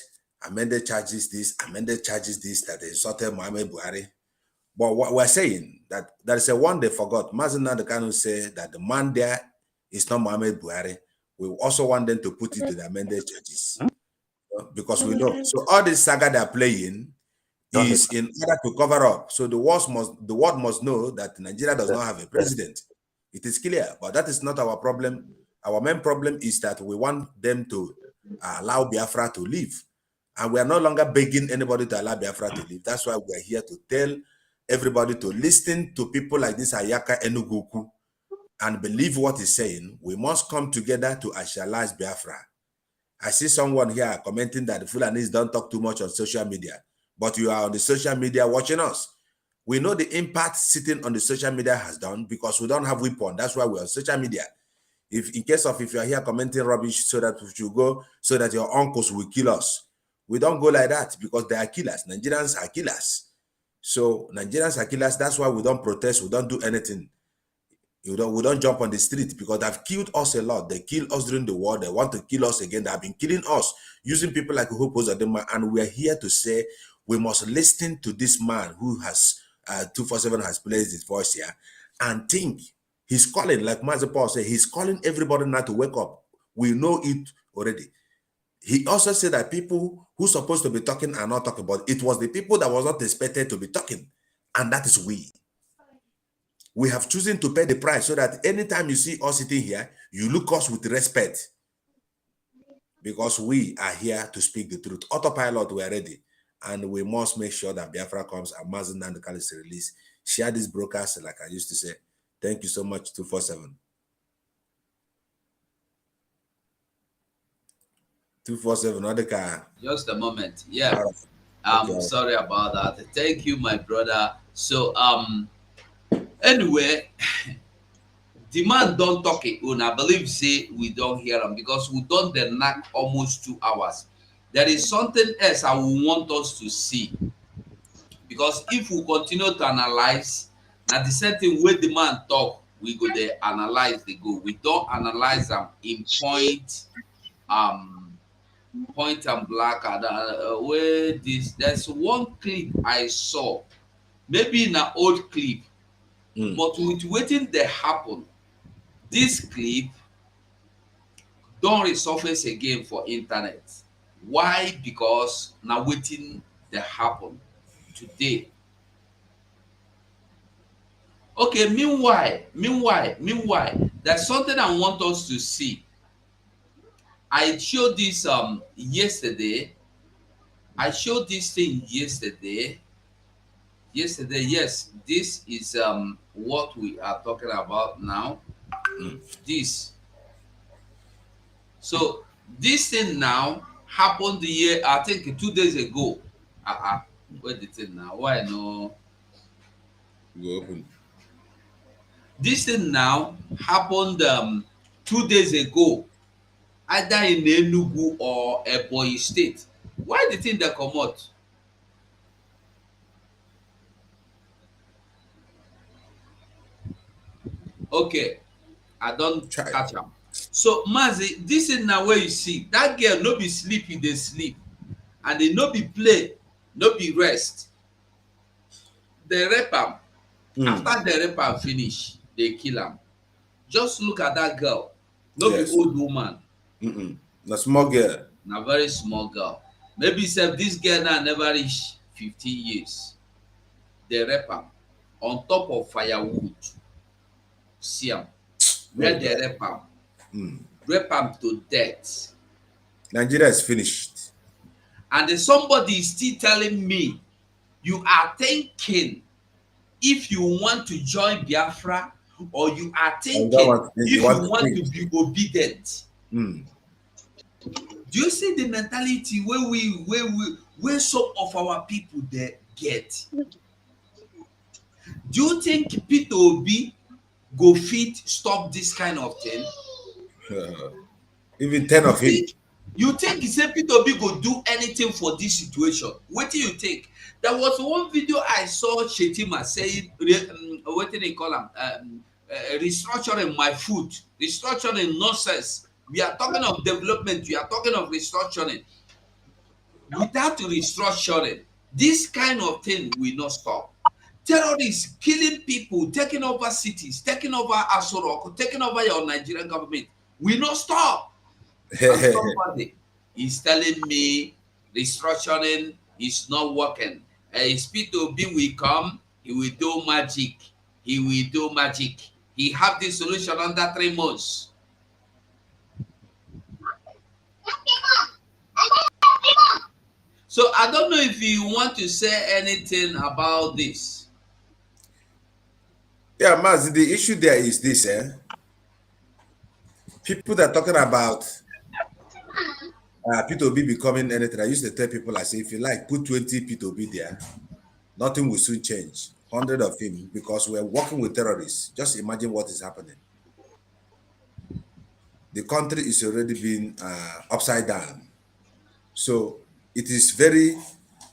amended charges this, that they insulted Muhammad Buhari. But what we're saying, that there is a one they forgot. Mazen Nnamdi Kanu said that the man there is not Muhammad Buhari. We also want them to put it to the amended charges. Because we know. So all this saga they're playing is in order to cover up. So the world must know that Nigeria does not have a president. It is clear, but that is not our problem. Our main problem is that we want them to allow Biafra to live. And we are no longer begging anybody to allow Biafra to live. That's why we are here to tell everybody to listen to people like this Ayaka Enugoku and believe what he's saying. We must come together to actualize Biafra. I see someone here commenting that the Fulanis don't talk too much on social media, but you are on the social media watching us. We know the impact sitting on the social media has done because we don't have weapon. That's why we're on social media. If you are here commenting rubbish so that we should go, so that your uncles will kill us. We don't go like that because they are killers. Nigerians are killers. So Nigerians are killers. That's why we don't protest. We don't do anything. We don't jump on the street because they've killed us a lot. They killed us during the war. They want to kill us again. They have been killing us using people like Hope Uzodinma. And we are here to say we must listen to this man who has 247 has placed his voice here and think. He's calling, like Master Paul said, he's calling everybody now to wake up. We know it already. He also said that people who are supposed to be talking are not talking, but it was the people that was not expected to be talking. And that is we. We have chosen to pay the price so that anytime you see us sitting here, you look us with respect. Because we are here to speak the truth. Autopilot, we are ready. And we must make sure that Biafra comes and Mazen Nnamdi Kanu is released. Share this broadcast, like I used to say. Thank you so much, 247. 247, not the car. Just a moment. Yeah. Okay. Sorry about that. Thank you, my brother. So anyway, the man don't talk it. I believe say we don't hear him because we done the knack almost 2 hours. There is something else I will want us to see. Because if we continue to analyze, now the same thing with the man talk, we go there analyze the go. We don't analyze them in point and black. Where there's one clip I saw, maybe in an old clip, but with waiting they happen. This clip don't resurface again for internet. Why? Because now waiting they happen today. Okay, meanwhile, there's something I want us to see. I showed this yesterday. I showed this thing yesterday. Yes, this is what we are talking about now. This. So this thing now happened the year, I think 2 days ago. Where the thing now? Why no? Go open. This thing now happened 2 days ago, either in Enugu or Ebonyi State. Why the thing they comot? Okay, I don't catch am. So Mazi, this is now where you see that girl no be sleepy, they sleep, and they no be play, no be rest. They rape am. After they rape am finish, they kill am. Just look at that girl. No be Yes. old woman. Na small girl. Na very small girl. Maybe sef this girl now never reach 15 years. They rape am on top of firewood. See am. Where they rape am. Rape am to death. Nigeria is finished. And then somebody is still telling me, you are thinking if you want to join Biafra, or you are thinking if you want to be obedient. Do you see the mentality where some of our people they get? Do you think Peter Obi go fit stop this kind of thing? Even 10 of him. You think he said Peter Obi go do anything for this situation? What do you think? There was one video I saw Shetima saying, what do they call him? Restructuring my food, restructuring nonsense. We are talking of development, we are talking of restructuring. Without restructuring, this kind of thing will not stop. Terrorists killing people, taking over cities, taking over Asorok, taking over your Nigerian government will not stop. And somebody is telling me restructuring is not working. Peter Obi will come, he will do magic. He will do magic. He have the solution under 3 months. So I don't know if you want to say anything about this. Yeah, Maz, the issue there is this, people that are talking about P2B becoming anything. I used to tell people, I say, if you like, put 20 P2B there, nothing will soon change. 100 of him, because we're working with terrorists. Just imagine what is happening. The country is already been upside down. So it is very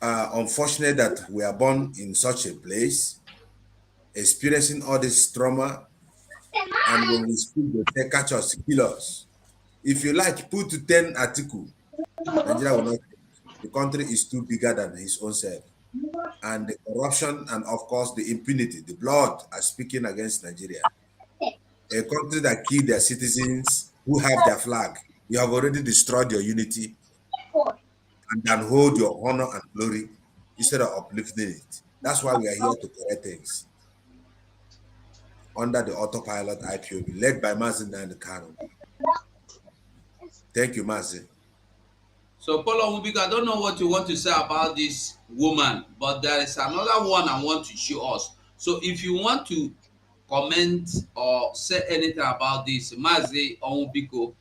unfortunate that we are born in such a place, experiencing all this trauma, and when we speak, they catch us, kill us. If you like, put 10 articles, Nigeria will not. The country is too bigger than his own self. And the corruption and, of course, the impunity, the blood are speaking against Nigeria. A country that killed their citizens who have their flag. You have already destroyed your unity and then hold your honor and glory instead of uplifting it. That's why we are here to correct things. Under the autopilot IPOB, led by Mazin and Kano. Thank you, Mazin. So, Paulo Mubiko, I don't know what you want to say about this woman, but there is another one I want to show us. So, if you want to comment or say anything about this, Mazi Onwubiko.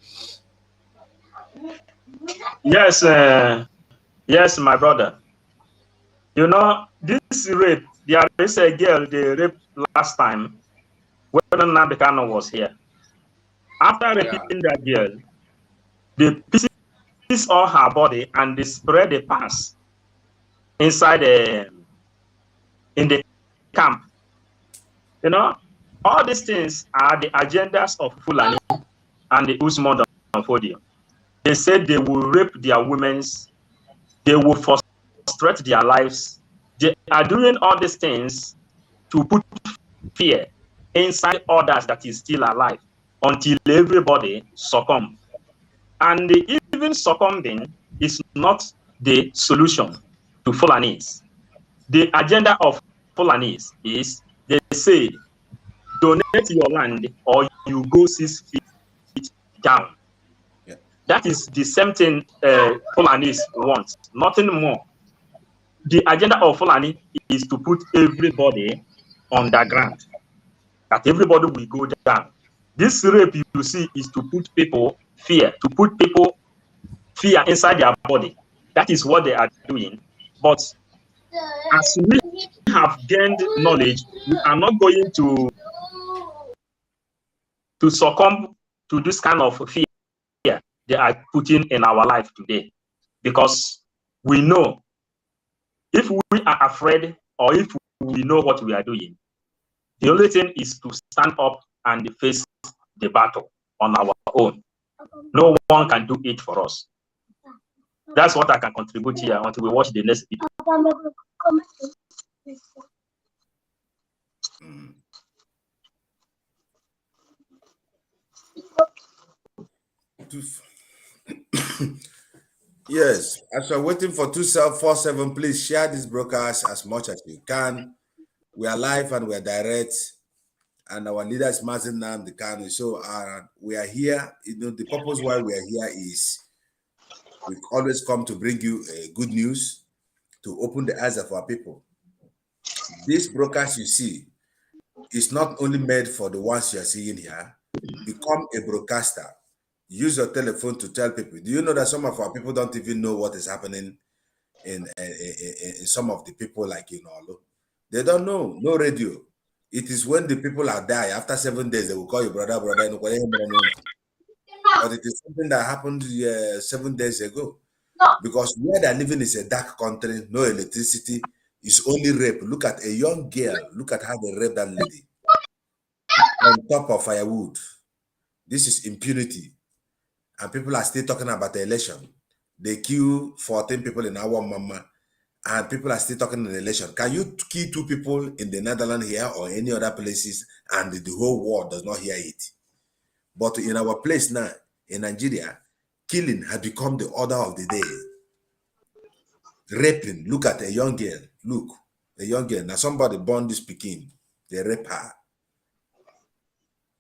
Yes, yes, my brother. You know, this rape, there is a girl they raped last time when Nnamdi Kanu was here. After raping that girl, they piece all her body and they spread the pass inside in the camp. You know, all these things are the agendas of Fulani and the Usman Danfodio. They said they will rape their women, they will frustrate their lives. They are doing all these things to put fear inside others that is still alive until everybody succumb. And even succumbing is not the solution to Fulanis. The agenda of Fulanis is, they say, donate your land or you go 6 feet down. Yeah. That is the same thing Fulanis want, nothing more. The agenda of Fulani is to put everybody on the ground, that everybody will go down. This rape you see is to put people fear, to put people fear inside their body. That is what they are doing. But as we have gained knowledge, we are not going to succumb to this kind of fear they are putting in our life today. Because we know if we are afraid or if we know what we are doing, the only thing is to stand up and face the battle on our own. No one can do it for us. That's what I can contribute here until we watch the next video. Yes, as you're waiting for 2747, please share this broadcast as much as you can. We are live and we are direct, and our leader is Mazin Nnamdi Kanu. So we are here. You know, the purpose why we are here is we always come to bring you good news, to open the eyes of our people. This broadcast you see is not only made for the ones you are seeing here. Become a broadcaster. Use your telephone to tell people. Do you know that some of our people don't even know what is happening in some of the people like in Olo? They don't know. No radio. It is when the people are die after 7 days they will call you brother. But it is something that happened 7 days ago. Because where they're living is a dark country, no electricity, it's only rape. Look at a young girl. Look at how they rape that lady on top of firewood. This is impunity. And people are still talking about the election. They kill 14 people in our mama, and people are still talking in the election. Can you kill 2 people in the Netherlands here or any other places and the whole world does not hear it? But in our place now, in Nigeria, killing has become the order of the day. Raping, look at a young girl, look, a young girl. Now somebody born this Pekin, they rape her,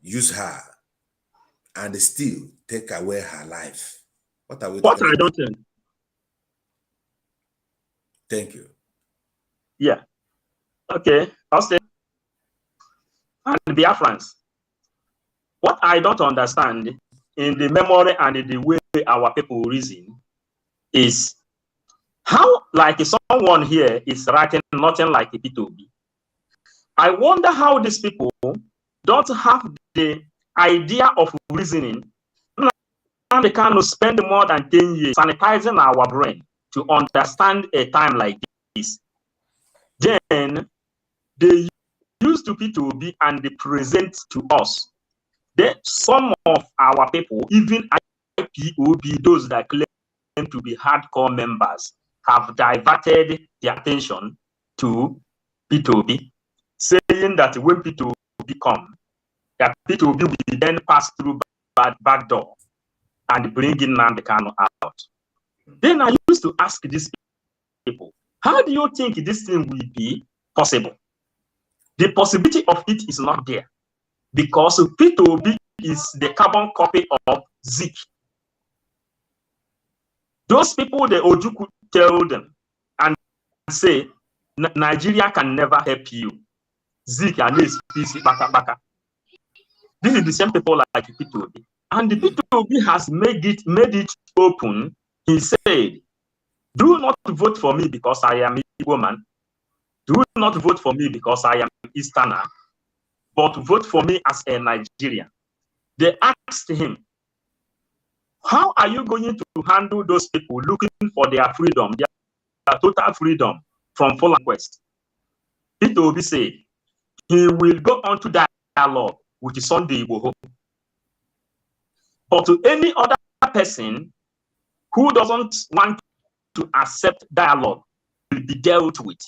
use her, and still take away her life. What are we talking about? Don't think. Thank you. Yeah. Okay. Austin and Biafrans. What I don't understand in the memory and in the way our people reason is how, like, someone here is writing nothing like a P2B. I wonder how these people don't have the idea of reasoning. They can spend more than 10 years sanitizing our brain to understand a time like this. Then they use to P2B and they present to us. Then some of our people, even IPOB, those that claim to be hardcore members, have diverted their attention to P2B, saying that when P2B come, that P2B will then pass through back door and bring in Nnamdi Kanu out. Then I used to ask these people, how do you think this thing will be possible? The possibility of it is not there because P2B is the carbon copy of Zik. Those people, the Ojukwu tell them and say, Nigeria can never help you. Zik and this baka. This is the same people like P2B. And the P2B has made it open. He said, do not vote for me because I am Igbo man. Do not vote for me because I am Easterner, but vote for me as a Nigerian. They asked him, how are you going to handle those people looking for their freedom, their total freedom from full quest? P2B said he will go on to dialogue with Sunday Igboho. But to any other person who doesn't want to accept dialogue will be dealt with.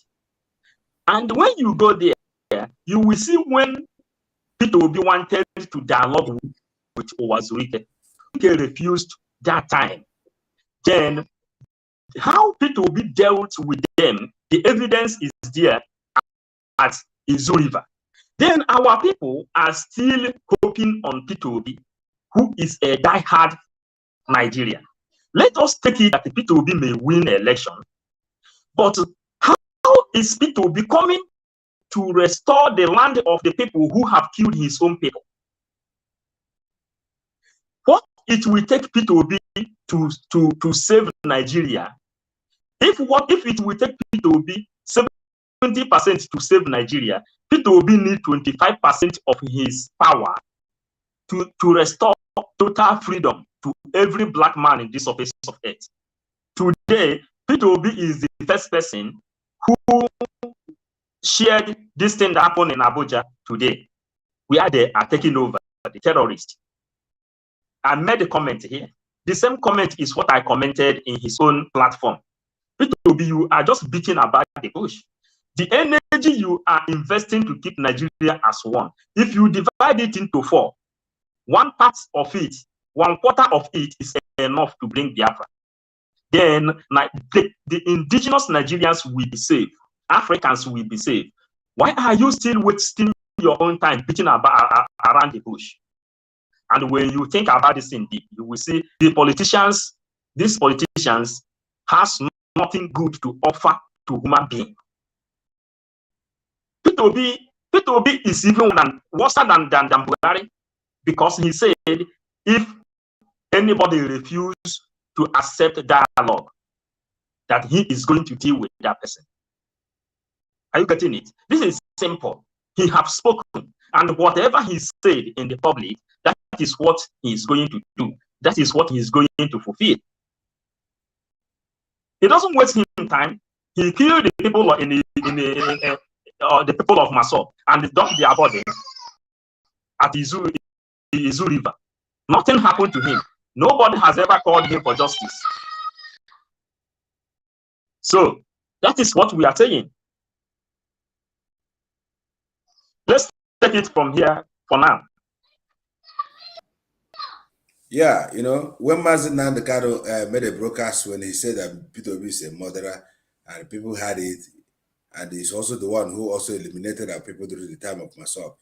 And when you go there, you will see when P2B wanted to dialogue with Owazurike, he refused that time. Then how P2B dealt with them, the evidence is there at Izu River. Then our people are still hoping on P2B, who is a diehard Nigerian. Let us take it that the P2B may win election, but how is P2B coming to restore the land of the people who have killed his own people? What it will take P2B to save Nigeria? If it will take P2B 70% to save Nigeria, P2B need 25% of his power to restore total freedom to every black man in this surface of earth. Today, P2B is the first person who shared this thing that happened in Abuja today, where they are taking over the terrorists. I made a comment here. The same comment is what I commented in his own platform. P2B, you are just beating about the bush. The energy you are investing to keep Nigeria as one, if you divide it into 4, one part of it, 1/4 of it is enough to bring Biafra. Then the indigenous Nigerians will be safe. Africans will be safe. Why are you still wasting your own time beating about around the bush? And when you think about this in deep, you will see these politicians has nothing good to offer to human being. P2B is even worse than Buhari, because he said if anybody refuses to accept dialogue, that he is going to deal with that person. Are you getting it? This is simple. He has spoken, and whatever he said in the public, that is what he is going to do. That is what he is going to fulfill. It doesn't waste him time. He killed the people the people of Masop and dumped their body at Izu River. Nothing happened to him. Nobody has ever called him for justice. So that is what we are saying. Let's take it from here for now. Yeah, you know, when Mazi Nandekado made a broadcast when he said that P2B is a murderer, and people had it, and he's also the one who also eliminated our people during the time of Masop.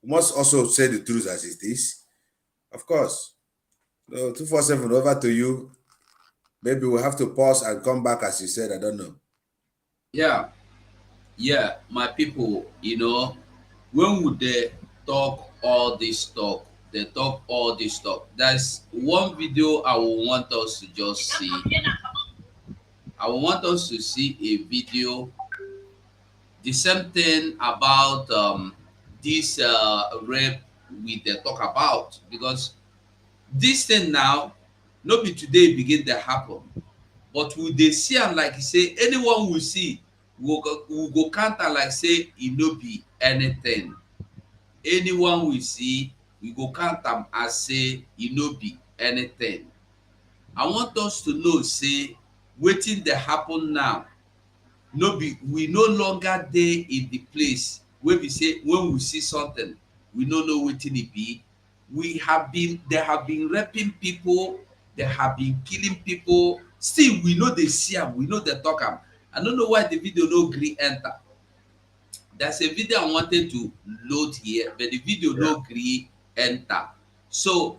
We must also say the truth as it is. Of course. So 247, over to you. Maybe we'll have to pause and come back, as you said. I don't know. Yeah, my people, you know, when would they talk all this talk? They talk all this talk. There's one video I will want us to just see. I want us to see a video. The same thing about this rape we they talk about, because this thing now, not be today begin to happen, but will they see am like say anyone will see will go counter like say e no be anything. Anyone will see we go count am as say e no be anything. I want us to know say wetin dey happen now no be, we no longer dey in the place wey be say when we see something we no know wetin e be. They have been raping people, they have been killing people, still we no dey see am, we no dey talk am. I no know why the video no gree enter. There's a video I wanted to load here, but the video no gree enter. So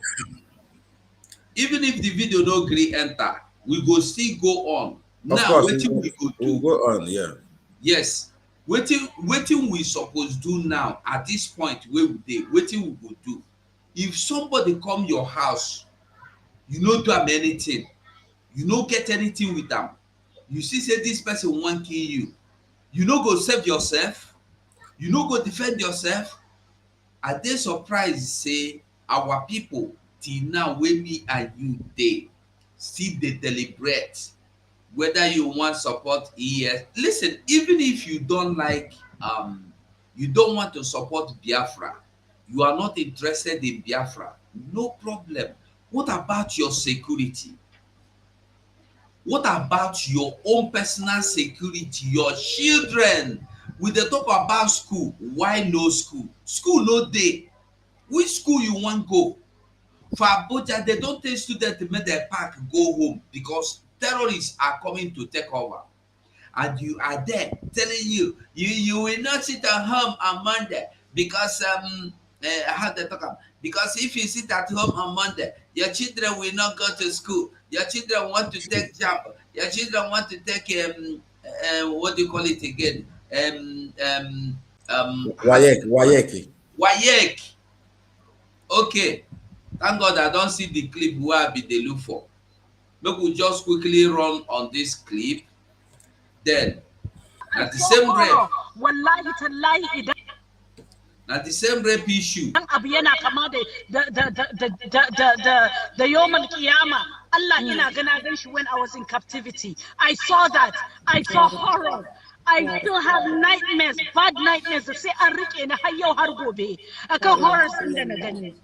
even if the video no gree enter, we go still go on. Of now course, wetin we go do? We'll go on, yeah. Yes, wetin we suppose do now at this point wey we dey, wetin we go do? If somebody come your house, you no do am anything, you no get anything with am, you see say this person wan kill you, you no go save yourself, you no go defend yourself. I dey surprised say our people till now wey me and you dey still dey deliberate whether you wan support ES. Listen, even if you don't like you don't want to support Biafra, you are not interested in Biafra, no problem. What about your security? What about your own personal security, your children? We dey talk about school. Why no school? School no dey. Which school you wan go? For Abuja, they don't take students to make their park go home because terrorists are coming to take over. And you are there telling you will not sit at home on Monday because how they talk about, because if you sit at home on Monday, your children will not go to school. Your children want to take job. Your children want to take what do you call it again? WAEC. Okay. Thank God I don't see the clip where I be dey look for. Make we just quickly run on this clip. Then at the same rate, at the same rape issue. The Yom Kiyama. Allah ina gana gan shi when I was in captivity. I saw that. I saw horror. I still have nightmares, bad nightmares. Say Arik in Hayo Hargobe. I can horrors in the Nagani.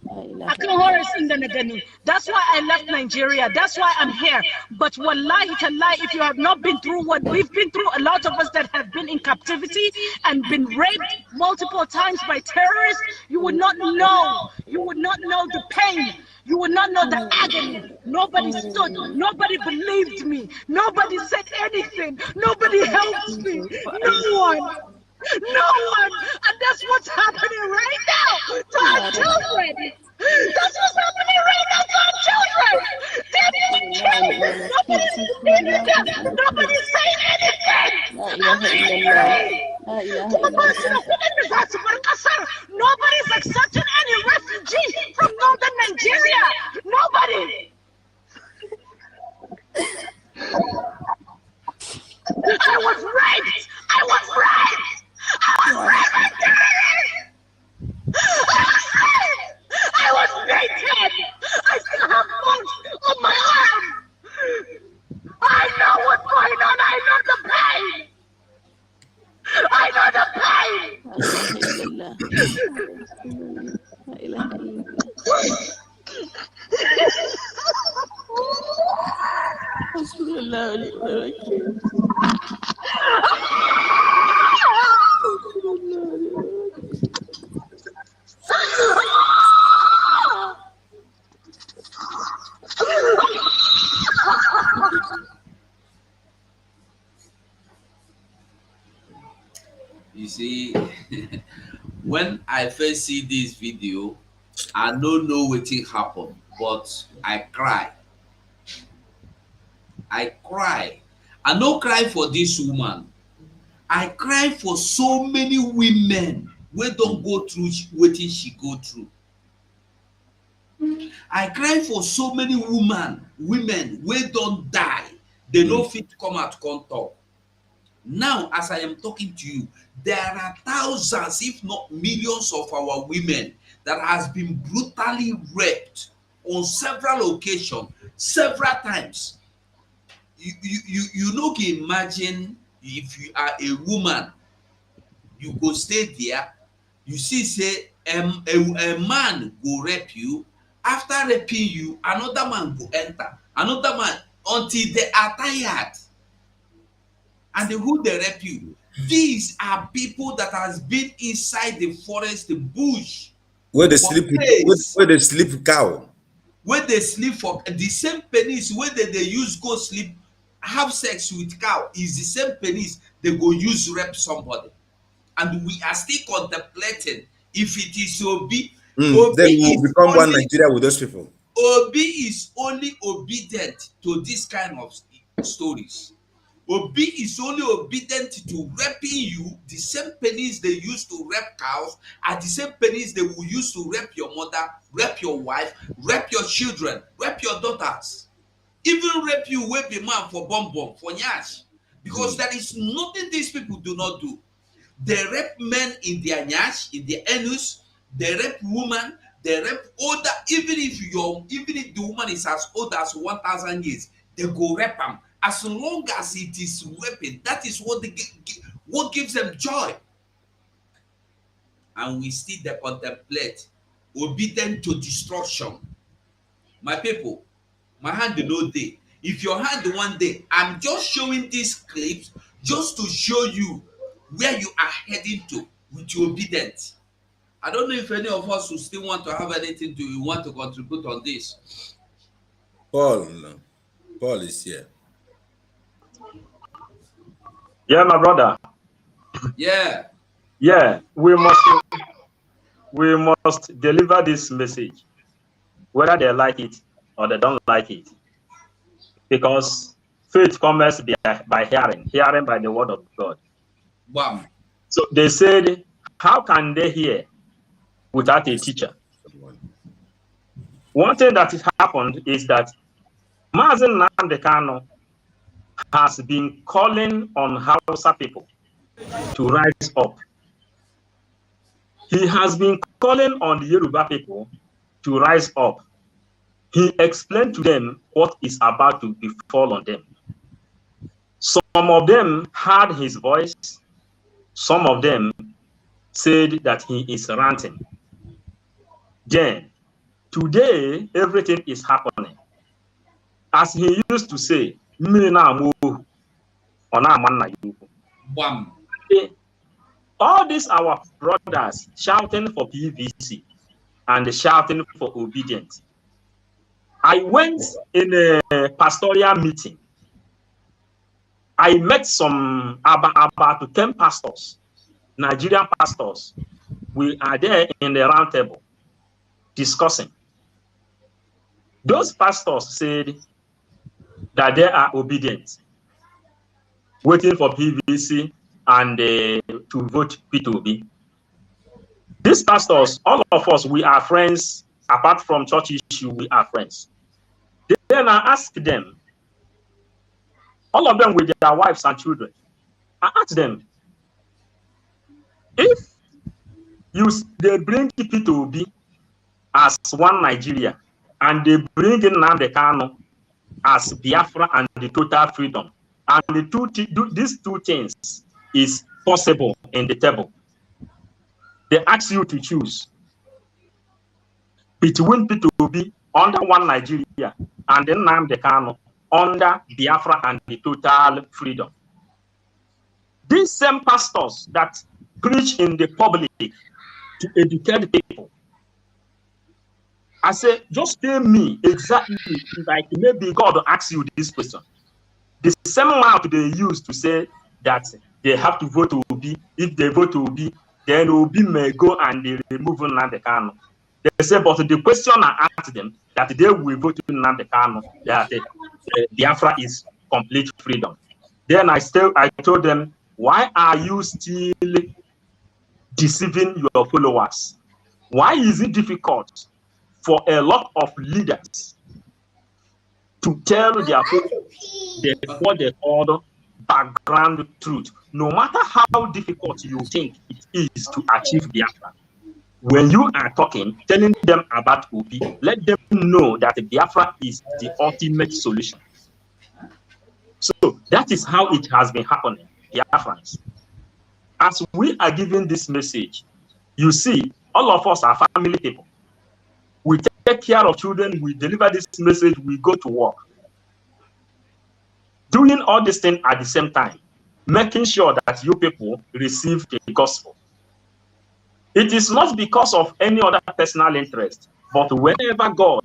I can horrors in the Nagani. That's why I left Nigeria. That's why I'm here. But wallahi tallahi, if you have not been through what we've been through, a lot of us that have been in captivity and been raped multiple times by terrorists, you would not know. You would not know the pain. You would not know the agony. Nobody stood. Nobody believed me. Nobody said anything. Nobody helped me. No one. No one. And that's what's happening right now to our children. That's what's happening right now to our children. They're being killed. Nobody's speaking them. Nobody's saying anything. Nobody's accepting any refugee from northern Nigeria. Nobody. I was raped. I was raped. I was raped by terrorists. I was beaten. I still have marks on my arm. I know what's going on. I know the pain. I know the pain. You see, when I first see this video, I don't know what happened, but I cry. I cry. I no cry for this woman. I cry for so many women wey don't go through wetin she go through. I cry for so many women wey don't die. They no fit come out come talk. Now, as I am talking to you, there are thousands, if not millions, of our women that has been brutally raped on several occasions, several times. You no can imagine if you are a woman, you go stay there, you see say a man go rape you. After raping you, another man go enter, another man, until they are tired. And who they rape you. These are people that has been inside the forest, the bush. Where they sleep, where they sleep cow. Where they sleep for the same penis where they use go sleep, have sex with cow is the same penis they go use rape somebody. And we are still contemplating if it is Obi. Obi then we will become one Nigeria with those people. Obi is only obedient to this kind of stories. Obi is only obedient to raping you. The same pennies they use to rape cows are the same pennies they will use to rape your mother, rape your wife, rape your children, rape your daughters. Even rape you, rape a man for bomb, for nyash. Because there is nothing these people do not do. They rape men in their nyash, in their anus. They rape women. They rape older. Even if the woman is as old as 1,000 years, they go rape them. As long as it is raping, that is what gives them joy. And we still they contemplate obedient to destruction. My people, my hand no day. If your hand one day, I'm just showing these clips just to show you where you are heading to with your obedience. I don't know if any of us will still want to have anything you want to contribute on this. Paul is here. Yeah, my brother. Yeah. Yeah, we must deliver this message, whether they like it or they don't like it. Because faith comes by hearing by the word of God. Wow. So they said, how can they hear without a teacher? One thing that has happened is that Mazen Nandekano has been calling on Hausa people to rise up. He has been calling on the Yoruba people to rise up. He explained to them what is about to befall on them. Some of them heard his voice. Some of them said that he is ranting. Then, today, everything is happening. As he used to say, all these our brothers shouting for PVC and shouting for obedience. I went in a pastoral meeting. I met some about 10 pastors, Nigerian pastors. We are there in the round table discussing. Those pastors said that they are obedient, waiting for PVC and to vote P2B. These pastors, all of us, we are friends. Apart from church issue, we are friends. Then I asked them, all of them with their wives and children, I asked them, if they bring P2B as one Nigeria, and they bring in Nnamdi Kanu as Biafra and the total freedom, and these two things is possible in the table, they ask you to choose between P2B under one Nigeria and then Nnamdi Kanu under Biafra and the total freedom. These same pastors that preach in the public to educate people, I say, just tell me exactly, like maybe God asks you this question. The same mouth they use to say that they have to vote to Obi. If they vote to Obi, then Obi may go and they remove Nnamdi Kanu. They say, but the question I asked them, that they will vote to Nnamdi Kanu, that Biafra is complete freedom. Then I told them, why are you still deceiving your followers? Why is it difficult for a lot of leaders to tell their followers what they call background truth? No matter how difficult you think it is to achieve Biafra, when you are talking, telling them about Obi, let them know that Biafra is the ultimate solution. So that is how it has been happening, Biafrans. As we are giving this message, you see, all of us are family people. We take care of children, we deliver this message, we go to work. Doing all these things at the same time, making sure that you people receive the gospel. It is not because of any other personal interest, but whenever God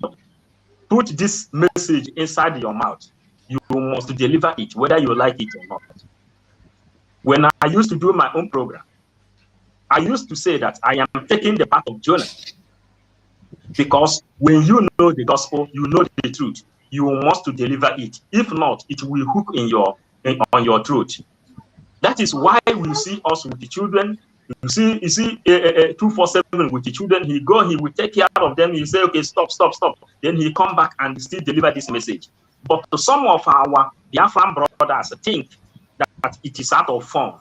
put this message inside your mouth, you must deliver it, whether you like it or not. When I used to do my own program, I used to say that I am taking the path of Jonah. Because when you know the gospel, you know the truth, you must to deliver it. If not, it will hook on your throat. That is why we see us with the children. You see 247 with the children. He will take care of them. He say, okay, stop. Then he come back and still deliver this message. But some of our Biafran brothers think that it is out of fun.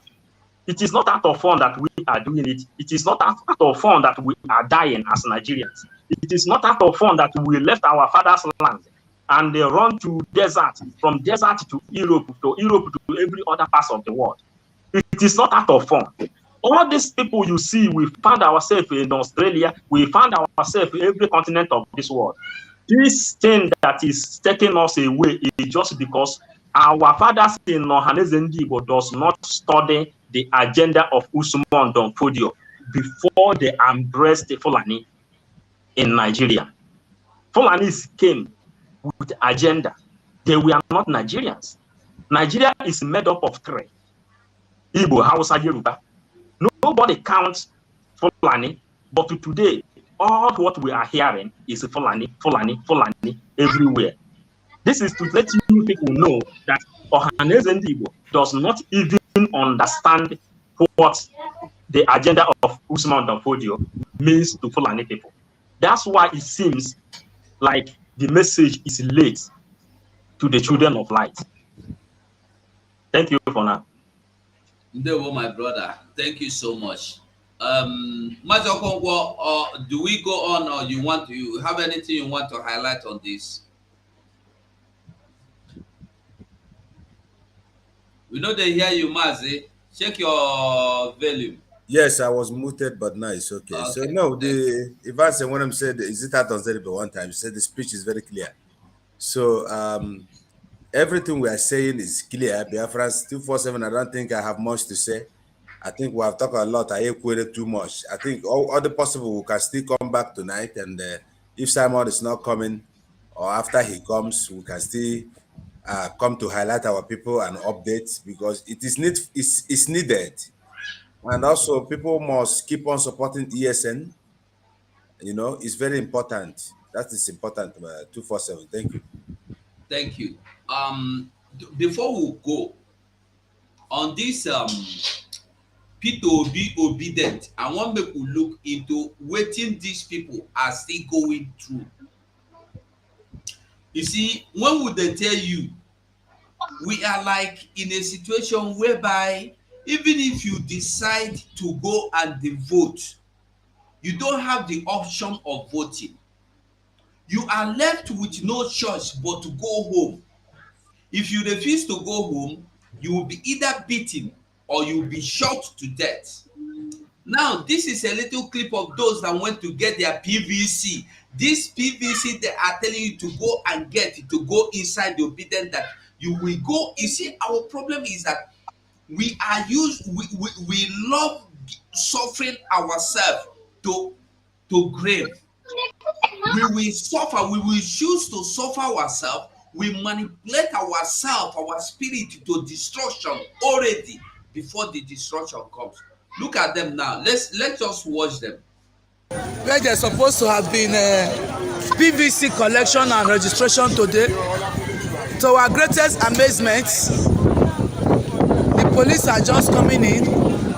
It is not out of fun that we are doing it. It is not out of fun that we are dying as Nigerians. It is not out of fun that we left our father's land and they run to desert, from desert to Europe to every other part of the world. It is not out of fun. All these people you see, we found ourselves in Australia, we found ourselves in every continent of this world. This thing that is taking us away is just because our fathers in Ohaneze Ndigbo does not study the agenda of Usman Don Fodio before they embraced the Fulani in Nigeria. Fulanis came with agenda. They were not Nigerians. Nigeria is made up of three: Igbo, Hausa, Yoruba. Nobody counts Fulani, but today, all what we are hearing is Fulani everywhere. This is to let you people know that Ohaneze Ndigbo does not even understand what the agenda of Usman Dan Fodio means to Fulani people. That's why it seems like the message is late to the children of light. Thank you for now. Ndewo, my brother. Thank you so much. Mazokongwo, do we go on, or you have anything you want to highlight on this? We know they hear you, Mazi. Check your volume. Yes, I was muted, but now it's okay. So Okay. no, the Evans and when I'm said, is it out on Zeribe one time? He said the speech is very clear. So everything we are saying is clear. Biafrans 247. I don't think I have much to say. I think we have talked a lot. I equated too much. I think all the possible we can still come back tonight, and if Simon is not coming, or after he comes, we can still come to highlight our people and updates because it is it's needed. And also, people must keep on supporting ESN. You know, it's very important. That is important. 247. Thank you. Thank you. Before we go on this P2B obedient, I want make we look into wetin these people are still going through. You see, when would they tell you we are like in a situation whereby even if you decide to go and vote, you don't have the option of voting. You are left with no choice but to go home. If you refuse to go home, you will be either beaten or you will be shot to death. Now, this is a little clip of those that went to get their PVC. This PVC they are telling you to go and get, to go inside the obedient that you will go. You see, our problem is that we are used, we love suffering ourselves to grave. We will suffer, we will choose to suffer ourselves. We manipulate ourselves, our spirit to destruction already before the destruction comes. Look at them now. Let's just watch them. Where they're supposed to have been PVC collection and registration today. To our greatest amazement, the police are just coming in.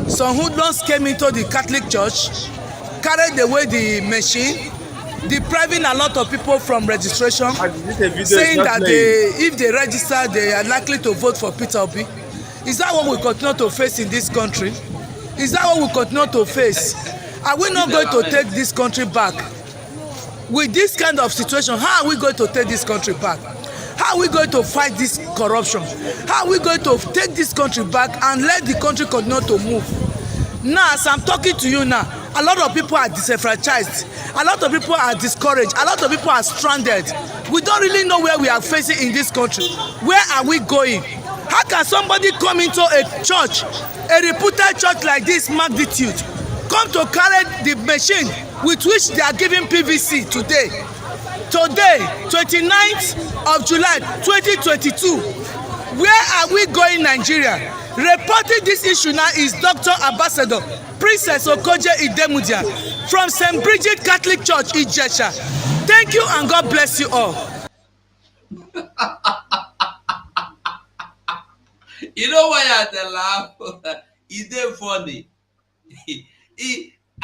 Some hoodlums came into the Catholic Church, carried away the machine, depriving a lot of people from registration, saying that if they register, they are likely to vote for Peter Obi. Is that what we continue to face in this country? Is that what we continue to face? Are we not going to take this country back? With this kind of situation, how are we going to take this country back? How are we going to fight this corruption? How are we going to take this country back and let the country continue to move? Now, as I'm talking to you now, a lot of people are disenfranchised. A lot of people are discouraged. A lot of people are stranded. We don't really know where we are facing in this country. Where are we going? How can somebody come into a church, a reputed church like this magnitude, come to carry the machine with which they are giving PVC today? Today, 29th of July 2022. Where are we going, Nigeria? Reporting this issue now is Dr. Ambassador Princess Okoje Idemudia from St. Bridget Catholic Church, Ijesha. Thank you and God bless you all. You know why I dey laugh? E dey funny.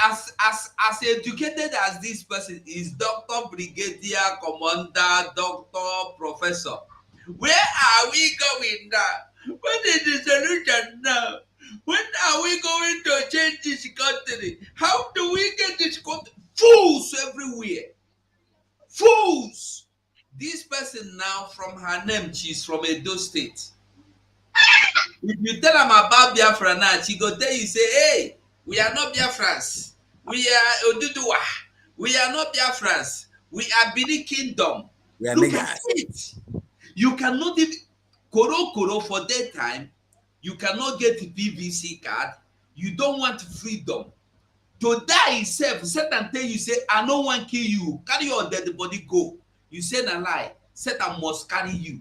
As educated as this person is, doctor, brigadier, commander, doctor, professor. Where are we going now? What is the solution now? When are we going to change this country? How do we get this country? Fools everywhere. Fools. This person now, from her name, she's from Edo State. If you tell them about Biafra now, she go tell you, say, hey, we are not Biafrans. We are Oduduwa. We are not Biafrans. We are Bini Kingdom. Look at it. You cannot even, Koro for that time, you cannot get a PVC card. You don't want freedom. To die itself, Satan tell you, say, I don't want to kill you. Carry your dead body, go. You say a lie. Satan must carry you.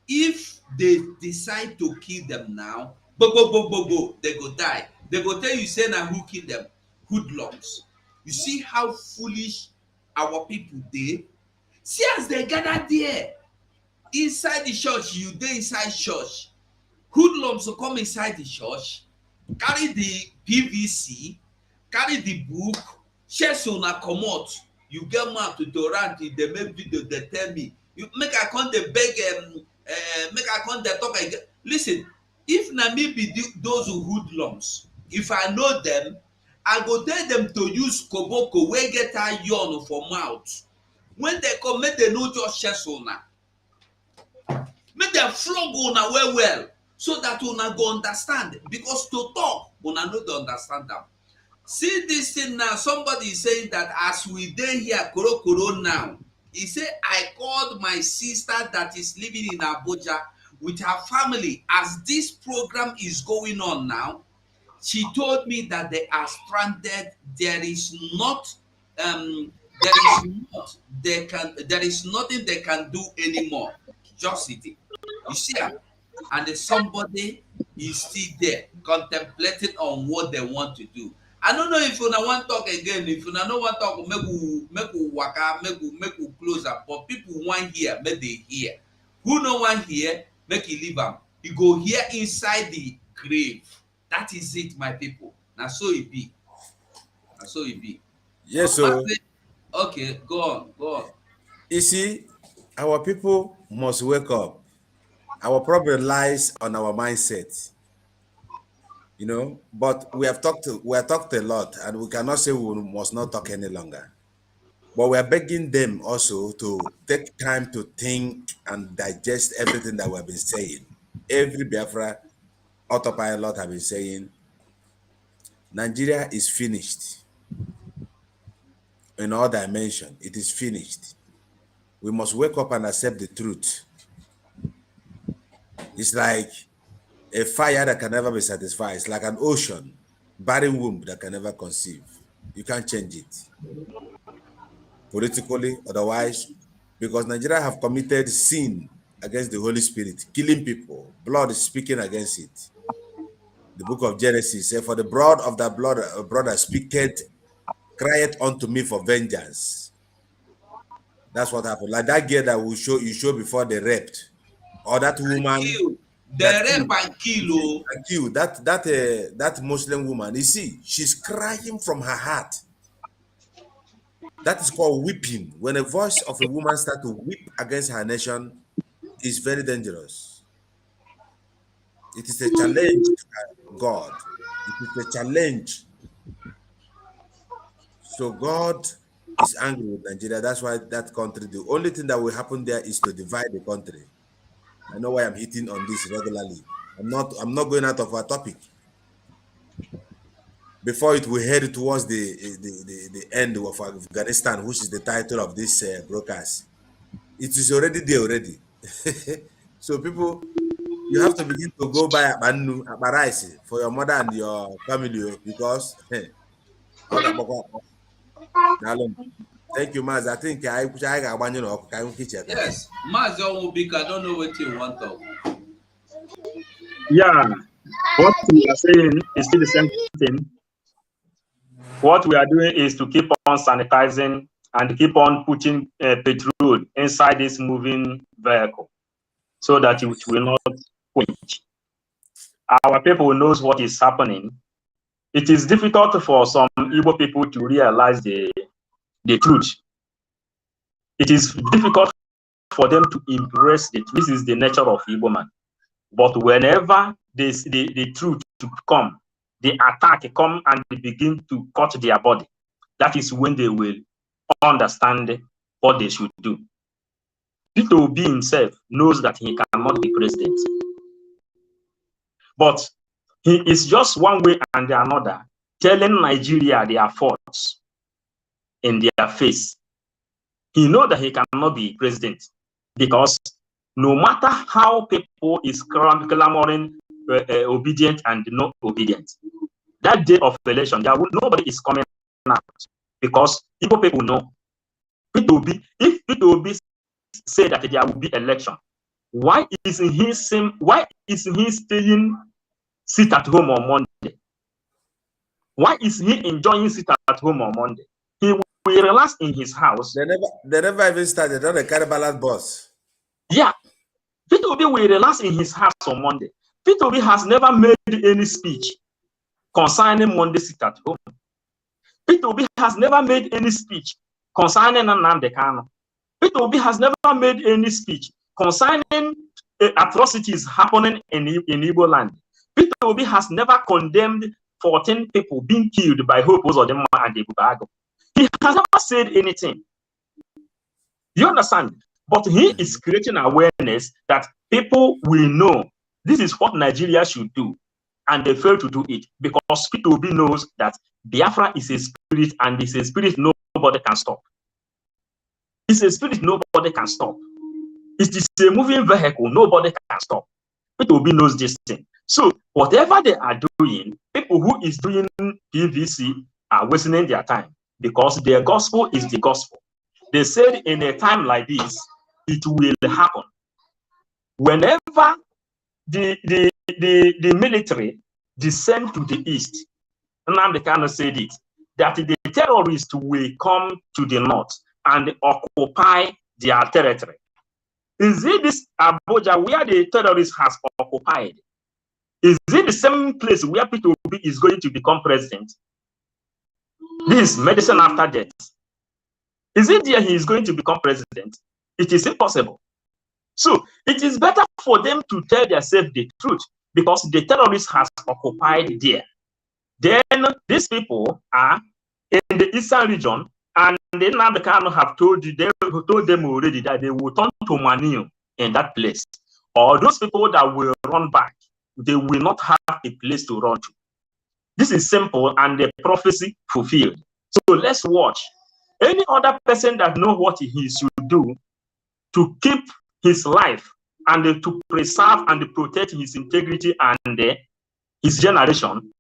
If they decide to kill them now, they go die. They go tell you, say, now who killed them? Hoodlums. You see how foolish our people dey? See as they gather there. Inside the church, you dey inside church. Hoodlums will come inside the church, carry the PVC, carry the book, share una comot. You get mouth to Durant, they make video, they tell me. You make I come dey beg, make I come dey talk again. Listen, if na me be those hoodlums, if I know them, I go tell them to use koboko wey get iron for mouth. When they come, make they no just share una. Make them flog una well well, so that una go understand, because to talk una no dey understand am. See this thing now, somebody is saying that as we dey here korokoro now, he say I called my sister that is living in Abuja with her family as this program is going on now. She told me that they are stranded. There is nothing they can do anymore. Just sitting. You see, and somebody is still there contemplating on what they want to do. I don't know if una want talk again. If una no want talk, make we waka, make we close up. But people want hear, make they hear. Who no want hear, make he leave am. He go hear inside the grave. That is it, my people. Now so it be. Now so it be. Yes, so okay, go on. You see, our people must wake up. Our problem lies on our mindset. You know, but we have talked a lot, and we cannot say we must not talk any longer. But we are begging them also to take time to think and digest everything that we have been saying. Every Biafra autopilot have been saying, Nigeria is finished. In all dimensions, it is finished. We must wake up and accept the truth. It's like a fire that can never be satisfied. It's like an ocean, barren womb that can never conceive. You can't change it. Politically, otherwise, because Nigeria have committed sin against the Holy Spirit, killing people. Blood is speaking against it. The book of Genesis says, for the blood of that brother speaketh, crieth unto me for vengeance. That's what happened. Like that girl that you show before they raped. Or that woman that killed that Muslim woman. You see, she's crying from her heart. That is called weeping. When a voice of a woman starts to weep against her nation, it's very dangerous. It is a challenge to God. It is a challenge. So God is angry with Nigeria. That's why that country, the only thing that will happen there is to divide the country. I know why I'm hitting on this regularly. I'm not going out of our topic. Before it will head towards the end of Afghanistan, which is the title of this broadcast. It is already there already. So people, you have to begin to go buy a rice for your mother and your family because thank you, Maz. I think I got one, yes, Maz Obika, I don't know what you want to. Yeah, what we are saying is still the same thing. What we are doing is to keep on sanitizing and keep on putting petrol inside this moving vehicle so that it will not quench. Our people knows what is happening. It is difficult for some Igbo people to realize the truth. It is difficult for them to embrace it. This is the nature of Igbo man. But whenever the truth to come, the attack come and begin to cut their body, that is when they will understand what they should do. Peter Obi himself knows that he cannot be president. But he is just one way and another telling Nigeria their faults in their face. He knows that he cannot be president because no matter how people is clamoring obedient and not obedient, that day of election, nobody is coming out because Igbo people know. If Peter Obi say that there will be election, why isn't he staying sit at home on Monday? Why is he enjoying sit at home on Monday? He will relax in his house. They never even started on the Caraballas bus. Yeah, Peter Obi will relax in his house on Monday. Peter Obi has never made any speech concerning Monday sit at home. Peter Obi has never made any speech concerning Nnamdi Kanu. Peter Obi has never made any speech concerning atrocities happening in Igbo land. Peter Obi has never condemned 14 people being killed by Hope Uzodinma and Ebubago. He has never said anything. You understand? But he is creating awareness that people will know This is what Nigeria should do, and they fail to do it because P2B knows that Biafra is a spirit, and it's a spirit nobody can stop. It's a spirit nobody can stop. It is a moving vehicle nobody can stop. P2B knows this thing. So whatever they are doing, people who is doing PVC are wasting their time because their gospel is the gospel. They said in a time like this, it will happen. Whenever the military descend to the east, Nnamdi Kanu said it, that the terrorists will come to the north and occupy their territory. Is it this Abuja where the terrorists has occupied? Is it the same place where P2B is going to become president? This is medicine after death. Is it there he is going to become president? It is impossible. So it is better for them to tell themselves the truth because the terrorists has occupied there. Then these people are in the eastern region, and they now have told them already that they will turn to Manio in that place. Or those people that will run back, they will not have a place to run to. This is simple and the prophecy fulfilled. So let's watch. Any other person that knows what he should do to keep his life and to preserve and protect his integrity and his generation,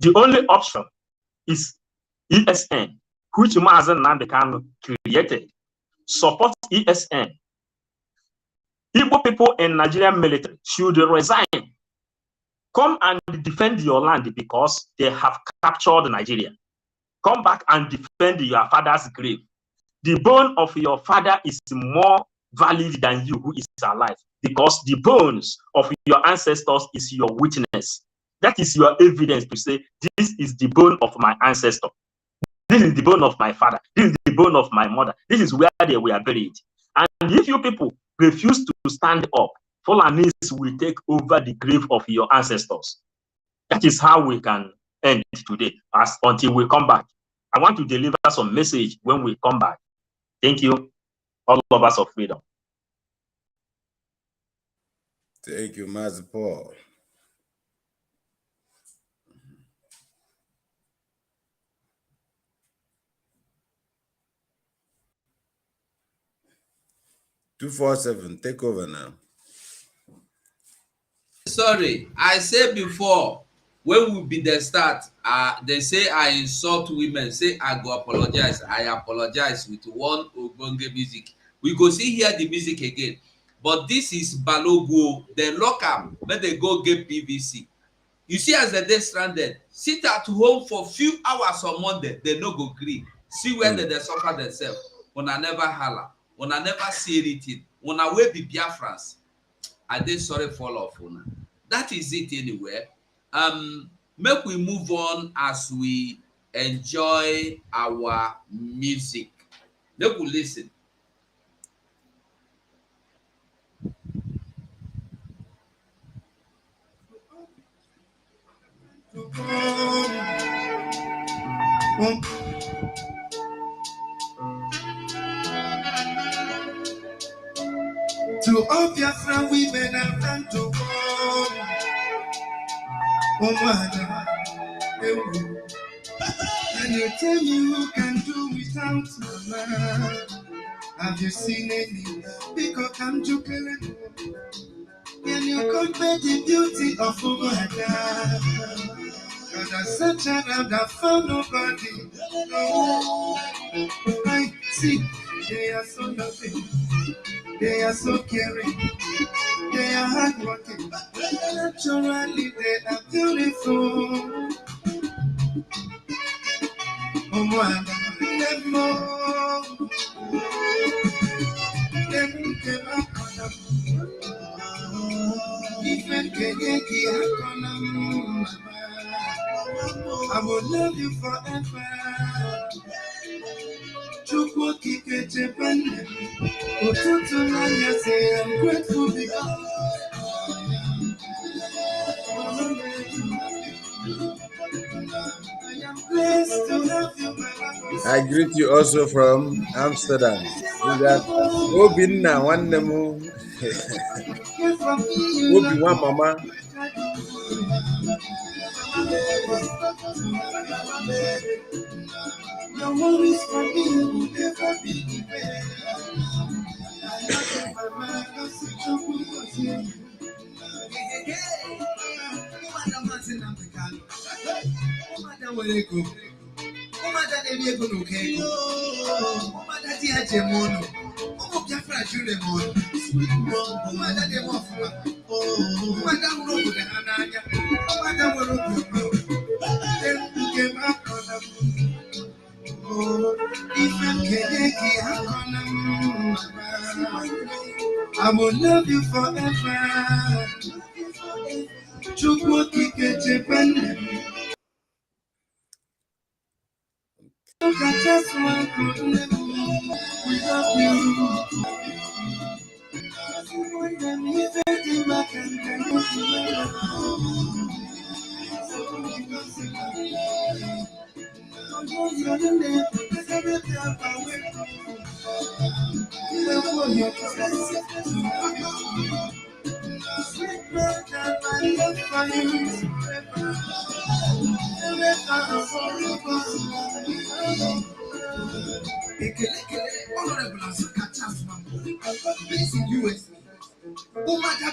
the only option is ESN, which Mazen Nnamdi Kanu created. Support ESN. Igbo people in Nigerian military should resign. Come and defend your land because they have captured Nigeria. Come back and defend your father's grave. The bone of your father is more valid than you who is alive because the bones of your ancestors is your witness. That is your evidence to say, this is the bone of my ancestor. This is the bone of my father. This is the bone of my mother. This is where they were buried. And if you people refuse to stand up, Fulanis will take over the grave of your ancestors. That is how we can end today until we come back. I want to deliver some message when we come back. Thank you, all of us of freedom. Thank you, Master Paul. $247, take over now. Sorry, I said before, when we be the start, they say I insult women, say I go apologize. I apologize with one Ogbonge music. We go see here the music again. But this is Balogo. They lock up, but they go get PVC. You see, as they stranded, sit at home for few hours on Monday, they no go green. See where they suffer themselves. When I never holler, when I never see anything, when I will be Biafrans, I did sorry for all of una. That is it anyway. Make we move on as we enjoy our music. Make we listen. To all Biafran women and to all women, and you tell me who can do without mama. Have you seen any? Because I'm joking. Can you compare the beauty of Uganda? Cause I searched around, I found nobody. No, I see, they are so loving, they are so caring, they are hardworking. Naturally, they are beautiful. Oh, my God, more. Them came up on them. Even Kenyeki Akonam. I will love you forever. Chukwoki Kechepende. Otutunanya say I'm grateful because I am blessed to have you, my I greet you also from Amsterdam. Is that Obinna Wandemu? Obi one mama. Your worries for me will never be given. I will love you forever. I just want to live without you.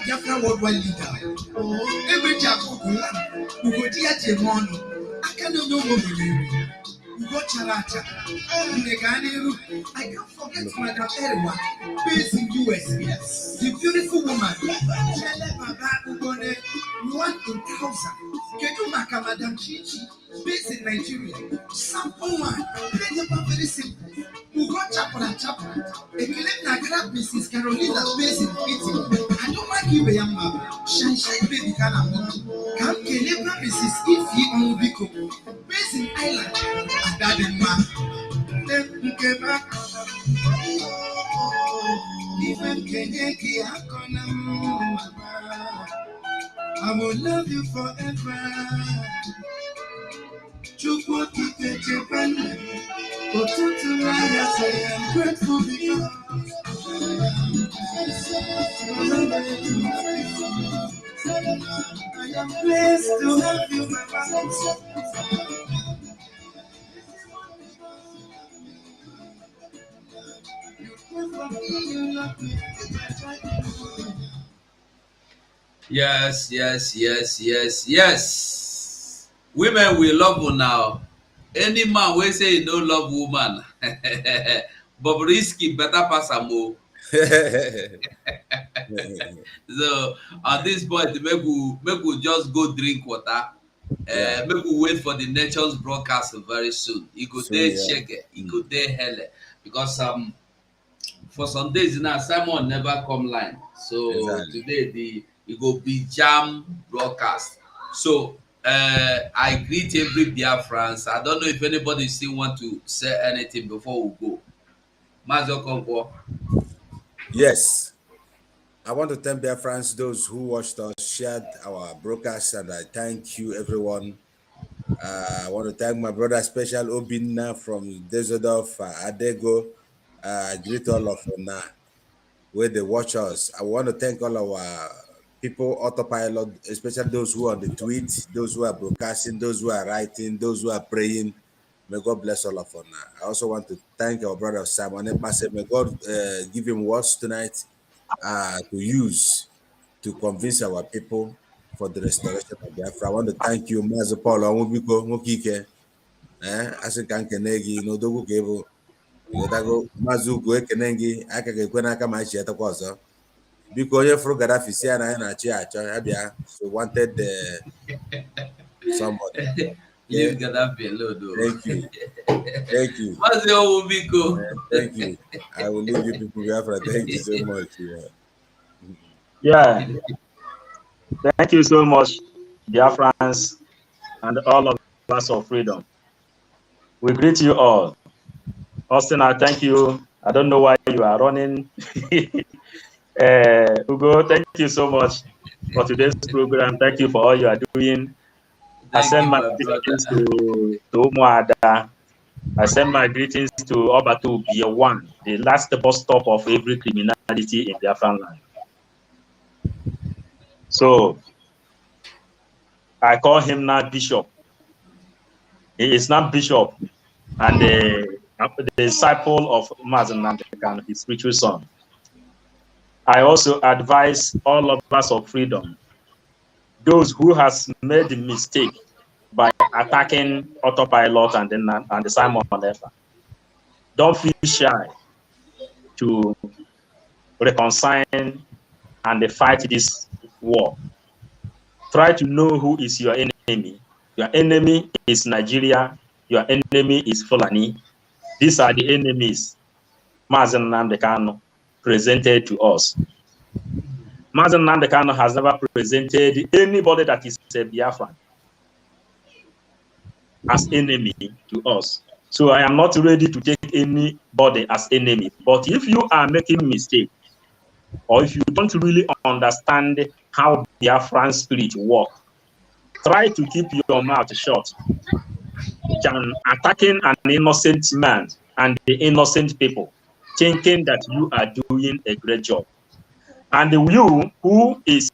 Biafran worldwide leader. Every Jacobu, who go dear Jemono, I cannot know what we go Characha, I can't forget Madame Erwa, based in US. Yes, the beautiful woman, Chele Baba Ugone, 1,000. Kedumaka Madame Chichi, based in Nigeria. Sample one, very simple. We got chapel and chapel. A clip Nagara Mrs. Carolina based in Italy. I don't like you, Yamba. Shine baby Canada. Come Kelebra Mrs. Ify on Biko. Based in Ireland. And that in man. Then we came back. Even Kenyaki Hakonam. I will love you forever. Chukwu Kike Japan. I am grateful because I am blessed to have you, my balance. Yes. Women will love you now. Any man will say he no love woman. But risky better pass a more. So at this point, make we just go drink water. Make we wait for the nation's broadcast very soon. It could day check it. It could day hell because for some days now Simon never come line. So today it go be jam broadcast. So I greet every Biafrans. I don't know if anybody still want to say anything before we go. Mazo Konko. Yes. I want to thank Biafrans, those who watched us, shared our broadcast, and I thank you, everyone. I want to thank my brother, Special Obinna from Desodorf, Adego. I greet all of them now, where they watch us. I want to thank all our people, autopilot, especially those who are on the tweet, those who are broadcasting, those who are writing, those who are praying. May God bless all of us now. I also want to thank our brother Simon Epase. May God give him words tonight to use to convince our people for the restoration of Biafra. I want to thank you, Master Paul Onwubiko Mokike. Asị ka nkene gị n'odogwu ka ịbụ ịghọtago Maazị Ugo ekene gị aka ga-ekwe n'aka ma anyị chetakwa ọzọ. Biko onye fụrụ Gaddafi si ya na anyị na-achọ ya achọ ya bịa. So wanted somebody. Leave Gaddafi alone though. Thank you. Maazị Onwubiko. Thank you. I will leave you people Biafra. Thank you so much. Yeah. Thank you so much, Biafrans, and all of us of freedom. We greet you all. Austin, I thank you. I don't know why you are running. Ugo, thank you so much for today's program. Thank you for all you are doing. I send my greetings to Umuada. I send my greetings to Obatu Biawan, the last bus stop of every criminality in Biafran land. So I call him now Bishop. He is not Bishop and the disciple of Mazen Namdekan, his spiritual son. I also advise all of us of freedom, those who has made the mistake by attacking autopilot and the Simon Efa. Don't feel shy to reconcile and fight this war. Try to know who is your enemy. Your enemy is Nigeria. Your enemy is Fulani. These are the enemies Mazen Namdekan presented to us. Mazen Namdekan has never presented anybody that is a Biafran as enemy to us. So I am not ready to take anybody as enemy. But if you are making mistake, or if you don't really understand how Biafran spirit work, try to keep your mouth shut. Than attacking an innocent man and the innocent people, thinking that you are doing a great job. And you who is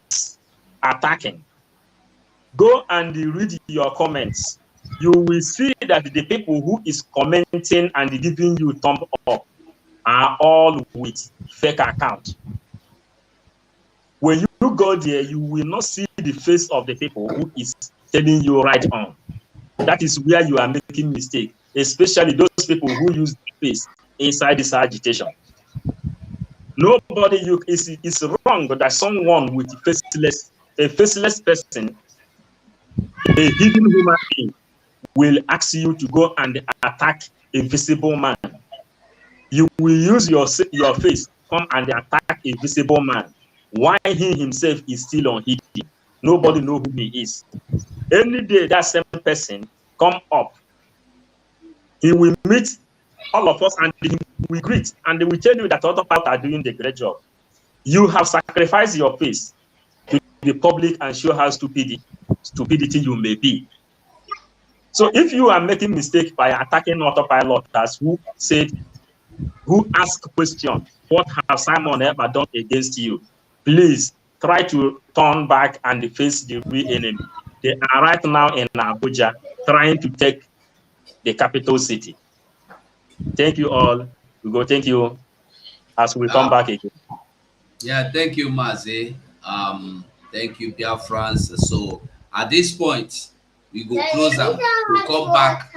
attacking, go and read your comments. You will see that the people who is commenting and giving you thumb up are all with fake account. When you go there, you will not see the face of the people who is telling you right on. That is where you are making mistake, especially those people who use the face inside this agitation. Nobody is wrong that someone with a faceless person, a hidden human being, will ask you to go and attack a visible man. You will use your face, come and attack a visible man, while he himself is still unhidden. Nobody knows who he is. Any day that same person come up, he will meet all of us and he will greet and they will tell you that other people are doing the great job. You have sacrificed your face to the public and show how stupidity you may be. So if you are making mistake by attacking autopilot, as who asked question, what have Simon ever done against you? Please try to turn back and face the real enemy. They are right now in Abuja trying to take the capital city. Thank you all. We go thank you as we come back again. Yeah, thank you, Mazi. Thank you, Biafrans. So at this point, we go close up. We'll come back.